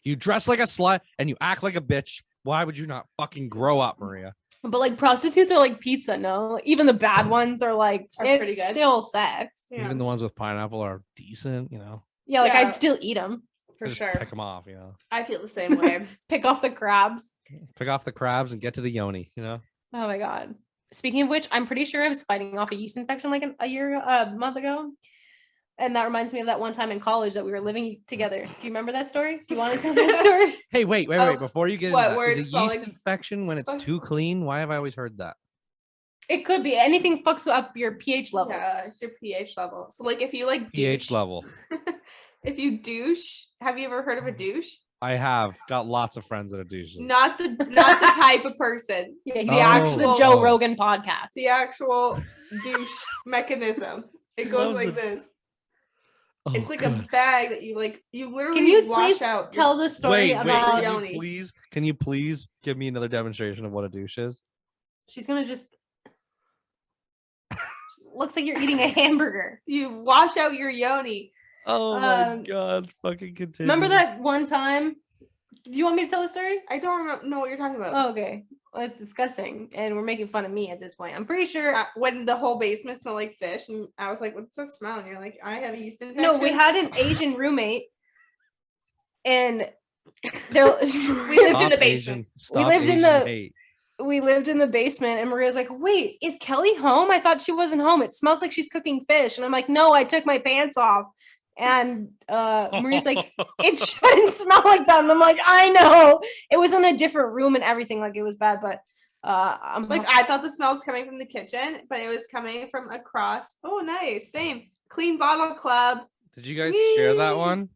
You dress like a slut and you act like a bitch. Why would you not fucking grow up, Maria? But like prostitutes are like pizza, no? Even the bad ones are like Are it's pretty good. still sex. Yeah, Even the ones with pineapple are decent, you know. Yeah, like Yeah. I'd still eat them. for Just sure. pick them off, you know. I feel the same way. Pick off the crabs. Pick off the crabs and get to the yoni, you know. Oh my god. Speaking of which, I'm pretty sure I was fighting off a yeast infection like a month ago. And that reminds me of that one time in college that we were living together. Do you remember that story? Do you want to tell that story? Hey, wait. Oh, Before you get what, into where that, is it's a yeast falling- infection when it's too clean? Why have I always heard that? It could be anything fucks up your pH level. Yeah, it's your pH level. So like if you like pH douche, level. if you douche, have you ever heard of a douche? I have got lots of friends that are douches. Not the type of person. Yeah, The the actual Joe Rogan podcast. the actual douche mechanism. It goes Loves like the- this. Oh, It's like God. a bag that you literally Can you wash please out. tell the story Wait, about? Yoni. can you please give me another demonstration of what a douche is? She's gonna just. Looks like you're eating a hamburger. You wash out your yoni. Oh my Um, god, fucking continue. Remember that one time? Do you want me to tell the story? I don't know what you're talking about. Oh, okay. Well, it's disgusting, and we're making fun of me at this point. I'm pretty sure. When the whole basement smelled like fish, and I was like, "What's that smell?" And you're like, "I have a yeast infection." No, we had an Asian roommate, and there we lived in the basement. Stop lived in Asian the- hate. we lived in the basement, and Maria's like, wait, is Kelly home? I thought she wasn't home. It smells like she's cooking fish. And I'm like, no, I took my pants off. And Maria's like, it shouldn't smell like that. And I'm like, I know. It was in a different room and everything. Like, it was bad. But I'm like, I thought the smell was coming from the kitchen, but it was coming from across. Oh, nice. Same. Clean Bottle Club. Did you guys share that one?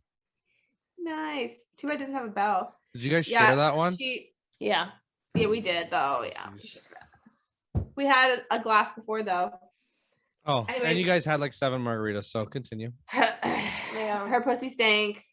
Nice. Too bad it doesn't have a bell. Did you guys share that one? Yeah, we did though. Yeah, we had a glass before though. Oh, anyways. And you guys had like 7 margaritas, so continue. Yeah, her pussy stank.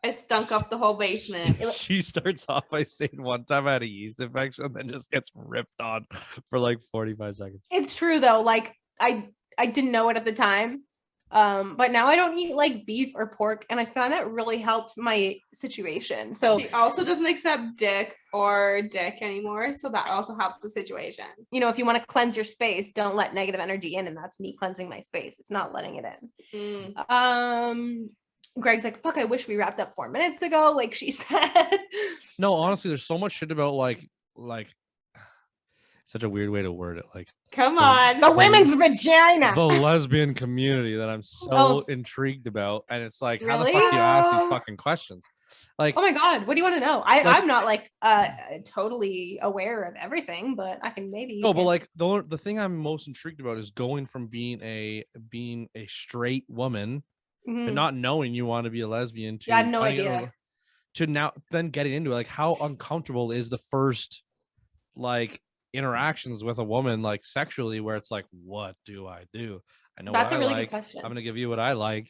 I stunk up the whole basement. She starts off by saying one time I had a yeast infection, and then just gets ripped on for like 45 seconds. It's true though. Like I didn't know it at the time. But now I don't eat like beef or pork, and I found that really helped my situation. So she also doesn't accept dick anymore, so that also helps the situation. You know, if you want to cleanse your space, don't let negative energy in, and that's me cleansing my space. It's not letting it in. Greg's like, fuck, I wish we wrapped up 4 minutes ago, like she said. No, honestly, there's so much shit about like such a weird way to word it. Like, come on, the women's vagina, the lesbian community that I'm so intrigued about, and it's like, how the fuck do you ask these fucking questions? Like, oh my god, what do you want to know? I'm not like totally aware of everything, but I can maybe. No, but like the thing I'm most intrigued about is going from being a straight woman and not knowing you want to be a lesbian to I had no idea. To now then getting into it. Like, how uncomfortable is the first like interactions with a woman like sexually, where it's like, what do I do? I know that's what a really I like. good question. I'm gonna give you what I like.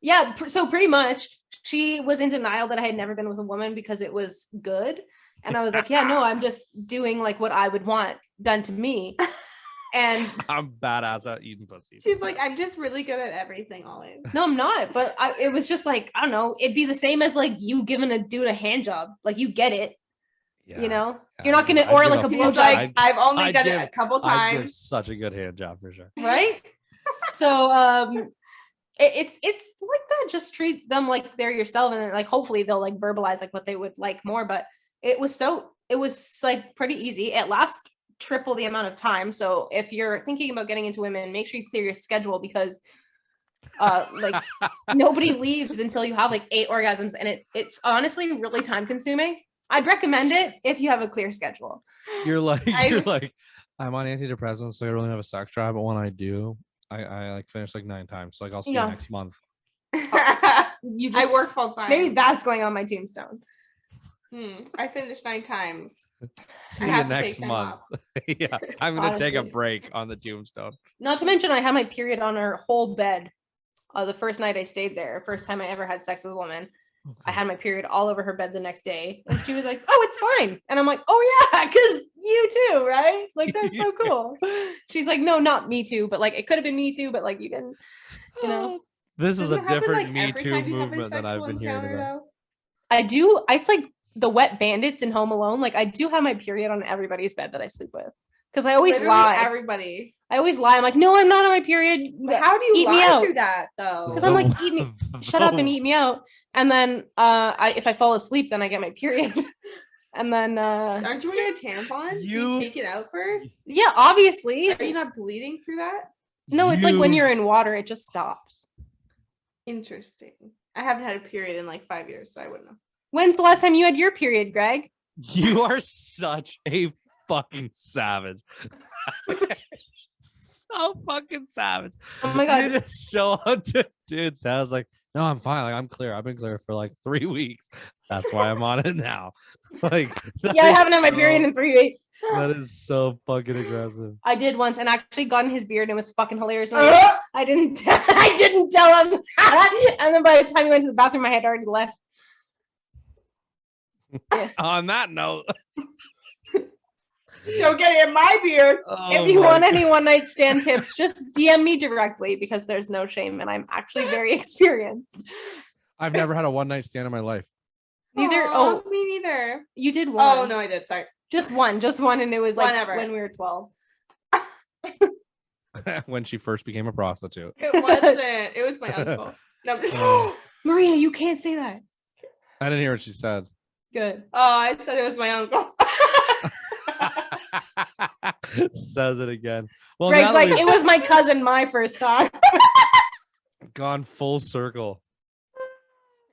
Yeah, so pretty much she was in denial that I had never been with a woman because it was good, and I was like, yeah, no, I'm just doing like what I would want done to me. And I'm badass at eating pussy. She's like, I'm just really good at everything, Olive. No, I'm not. But it was just like, I don't know. It'd be the same as like you giving a dude a hand job. Like, you get it. Yeah, you know, yeah, you're not gonna or like a blowjob. Like, I've only done it a couple times. I give such a good hand job for sure. Right. So it's like that. Just treat them like they're yourself, and like hopefully they'll like verbalize like what they would like more. But it was like pretty easy. It lasts triple the amount of time. So if you're thinking about getting into women, make sure you clear your schedule, because like nobody leaves until you have like 8 orgasms, and it's honestly really time consuming. I'd recommend it if you have a clear schedule. You're like I'm on antidepressants, so I don't have a sex drive, but when I do, I like finish like 9 times. So like, I'll see you next month. I work full time. Maybe that's going on my tombstone. I finished 9 times. See you next month. Yeah, I'm gonna take a break on the tombstone. Not to mention, I had my period on our whole bed. The first night I stayed there, first time I ever had sex with a woman. Okay. I had my period all over her bed the next day, and she was like, "Oh, it's fine," and I'm like, "Oh yeah, because you too, right? Like, that's so cool." She's like, "No, not me too, but like it could have been me too, but like you didn't, you know." This is a different Me Too movement that I've been hearing about. I do. It's like the wet bandits in Home Alone. Like, I do have my period on everybody's bed that I sleep with, because I always lie. Everybody. I always lie. I'm like, no, I'm not on my period. But how do you eat lie me out through that though? Because I'm like, eat me, shut up and eat me out. And then if I fall asleep, then I get my period. And then aren't you wearing a tampon? You take it out first? Yeah, obviously. Are you not bleeding through that? No, it's like when you're in water, it just stops. Interesting. I haven't had a period in like 5 years, so I wouldn't know. When's the last time you had your period, Greg? You are such a fucking savage. So fucking savage. Oh my god. You just show up to dude sounds like, no, I'm fine. Like, I'm clear. I've been clear for like 3 weeks. That's why I'm on it now. Like, yeah, I haven't had my period in 3 weeks. That is so fucking aggressive. I did once, and actually got in his beard, and it was fucking hilarious. I didn't tell him that. And then by the time he went to the bathroom, I had already left. Yeah. On that note, don't get it in my beard. If you want any one night stand tips, just DM me directly, because there's no shame, and I'm actually very experienced. I've never had a one night stand in my life. Neither. Oh, me neither. You did one. Oh no, I did. Sorry. Just one, and it was like when we were 12. When she first became a prostitute. It wasn't. It was my uncle. No, Maria, you can't say that. I didn't hear what she said. Good. Oh, I said it was my uncle. Says it again. Well, Greg's now like, that it was my cousin my first time. we've gone full circle.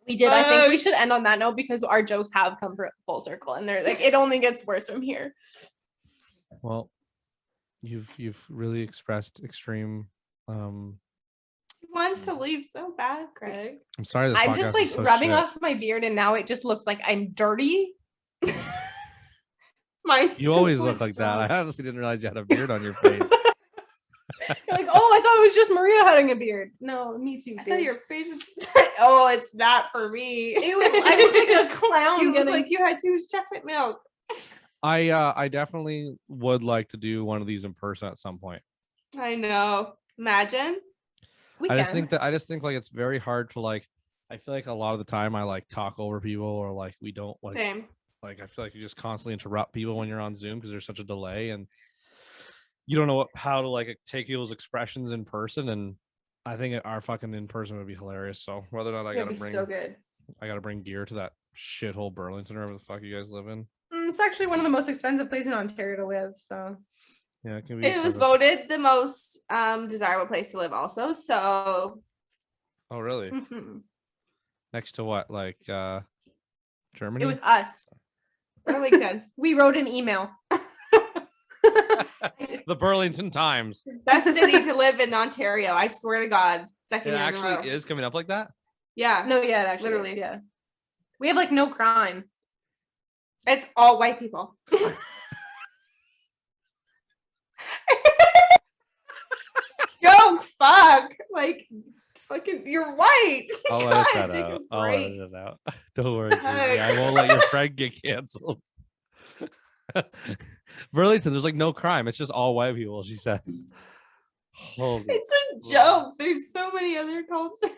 We did. I think we should end on that note because our jokes have come full circle, and they're like, it only gets worse from here. Well, you've really expressed extreme. He wants to leave so bad, Greg. I'm sorry. This I'm podcast just like is so rubbing shit. off my beard, and now it just looks like I'm dirty. You always look like that. I honestly didn't realize you had a beard on your face. You're like, oh, I thought it was just Maria having a beard. No, me too. I thought your face was just oh, it's not for me. I look like a clown. You look like you had too much chocolate milk. I definitely would like to do one of these in person at some point. I know. Imagine. We I can. just think like it's very hard to like. I feel like a lot of the time I like talk over people or like we don't like. Same. Like I feel like you just constantly interrupt people when you're on Zoom because there's such a delay and you don't know how to like take people's expressions in person. And I think our fucking in person would be hilarious. So whether or not I That'd gotta be bring so good. gear to that shithole Burlington or wherever the fuck you guys live in. It's actually one of the most expensive places in Ontario to live. So Yeah, it can be. It was expensive. voted the most desirable place to live also. So Oh really? Next to what? Like Germany? it was us. Burlington. We wrote an email. The Burlington Times. Best city to live in Ontario. I swear to God. Second It year in a row. actually is coming up like that. Yeah. No, yeah, it actually Literally. is, yeah. We have like no crime. It's all white people. Yo, fuck. Like, fucking, you're white. I'll God, edit that take a out. I'll break. edit it out. Don't worry, Susie. I won't let your friend get canceled. Burlington, there's like no crime. It's just all white people, she says. Holy It's a joke. There's so many other cultures.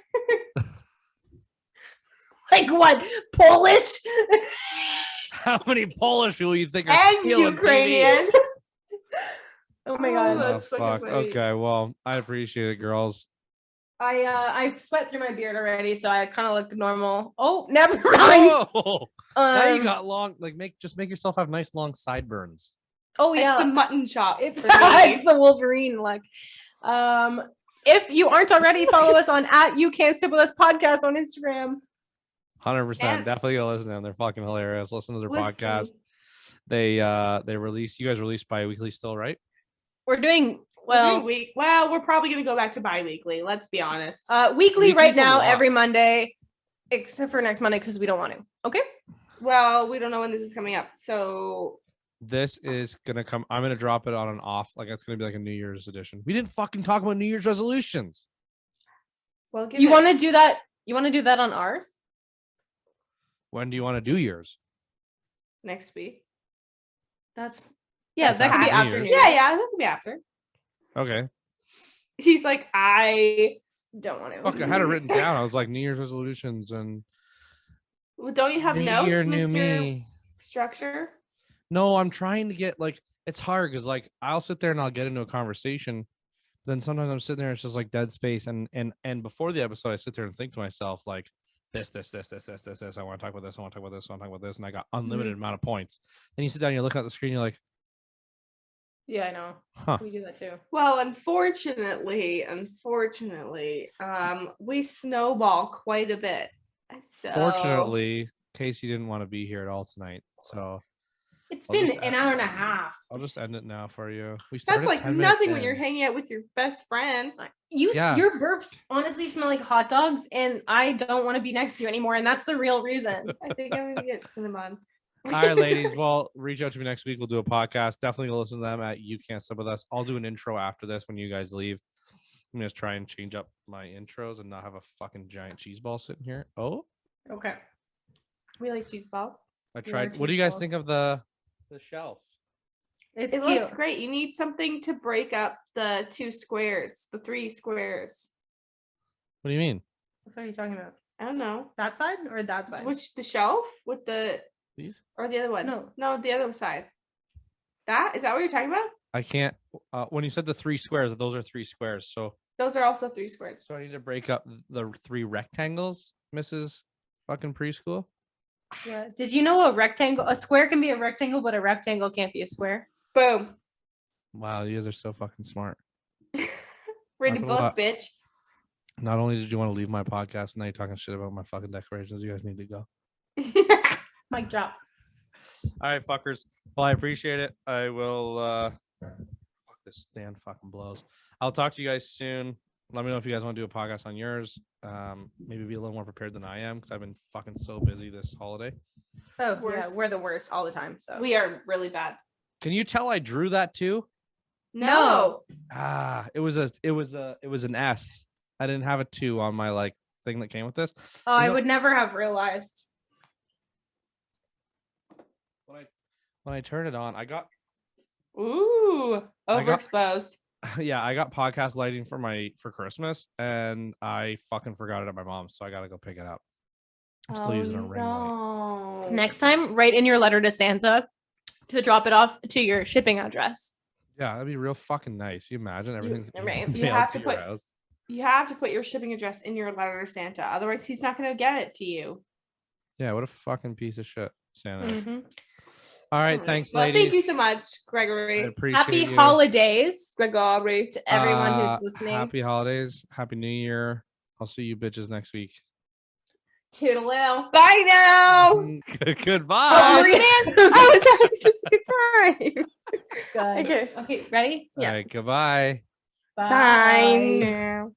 Like what? Polish? how many Polish people you think are And stealing Ukrainian. TV? Oh my god. Oh, That's fucking fuck. funny. Okay, well, I appreciate it, girls. I sweat through my beard already, so I kind of look normal. Oh, never mind. Oh, now you got long. Like, make yourself have nice long sideburns. Oh It's yeah, the mutton chops. it's, for me. it's the Wolverine look. If you aren't already, follow us on @YouCan'tSipWithUsPodcast on Instagram. 100%. And- Definitely go listen to them. They're fucking hilarious. Listen to their Listen. podcast. They release. You guys release bi-weekly still, right? We're doing Well, we're probably gonna go back to bi-weekly. Let's be honest. weekly Weekly's right a now, lot. every Monday, except for next Monday because we don't want to. Okay. Well, we don't know when this is coming up, so This is gonna come. I'm gonna drop it on an off. Like it's gonna be like a New Year's edition. We didn't fucking talk about New Year's resolutions. well, You want to do that? You want to do that on ours? When do you want to do yours? next week? That That's can be after New after Year's. New Year's. Yeah, that could be after. Okay. He's like, I don't want to. Fuck, I had it written down. I was like New Year's resolutions and Well, don't you have New notes, Year, new Mr. me. Structure? No, I'm trying to get like it's hard because like I'll sit there and I'll get into a conversation. Then sometimes I'm sitting there, it's just like dead space. And before the episode, I sit there and think to myself, like, this. I want to talk about this, I want to talk about this, I want to talk about this, and I got unlimited amount of points. Then you sit down, you're looking at the screen, you're like, Yeah, I know. huh. We do that too. Well, unfortunately, we snowball quite a bit. So Fortunately, Kasey didn't want to be here at all tonight. So It's I'll been just an add- hour and a half. I'll just end it now for you. We started that's like 10 minutes nothing when you're in. hanging out with your best friend. Yeah. Your burps honestly smell like hot dogs, and I don't want to be next to you anymore. And that's the real reason. I think I'm gonna get cinnamon. All right, ladies. Well, reach out to me next week. We'll do a podcast. Definitely go listen to them at You Can't Sip With Us. I'll do an intro after this when you guys leave. I'm gonna try and change up my intros and not have a fucking giant cheese ball sitting here. Oh, Okay. We like cheese balls. I Yeah, tried. cheese What do you guys balls. think of the shelf? It's It cute. looks great. You need something to break up the 2 squares, the 3 squares. What do you mean? What are you talking about? I don't know. That side or that side? Which the shelf with the These? or the other one? No. the other side. That is that what you're talking about? I can't. When you said the 3 squares, those are 3 squares. So, Those are also 3 squares. so I need to break up the 3 rectangles, Mrs. Fucking preschool. Yeah. Did you know a square can be a rectangle, but a rectangle can't be a square? Boom. Wow, you guys are so fucking smart. Read the Not gonna book, lie. bitch. Not only did you want to leave my podcast, now you're talking shit about my fucking decorations. You guys need to go. Mic drop. All right, fuckers. Well, I appreciate it. I will. Fuck, this stand fucking blows. I'll talk to you guys soon. Let me know if you guys want to do a podcast on yours. Maybe be a little more prepared than I am because I've been fucking so busy this holiday. Oh, Worse. yeah, we're the worst all the time. So We are really bad. Can you tell I drew that too? No. It was an S. I didn't have a 2 on my like thing that came with this. Oh, You I know- would never have realized. When I turn it on, I got Ooh. I got- Overexposed. yeah, I got podcast lighting for Christmas, and I fucking forgot it at my mom's, so I gotta go pick it up. I'm still using a ring light. light. Next time, write in your letter to Santa to drop it off to your shipping address. Yeah, that'd be real fucking nice. You imagine everything's being right. You mailed have to your put house. you have to put your shipping address in your letter to Santa. Otherwise, he's not going to get it to you. Yeah, what a fucking piece of shit, Santa. is. Mhm. All right, All thanks, Well, ladies. thank you so much, I Gregory. appreciate Happy you. holidays Gregory. to everyone Uh, who's listening. Happy holidays. Happy New Year. I'll see you bitches next week. Toodaloo. Bye now. Goodbye. Oh, I was having such a good time. Good. Okay. Okay, ready? All right, goodbye. Bye now.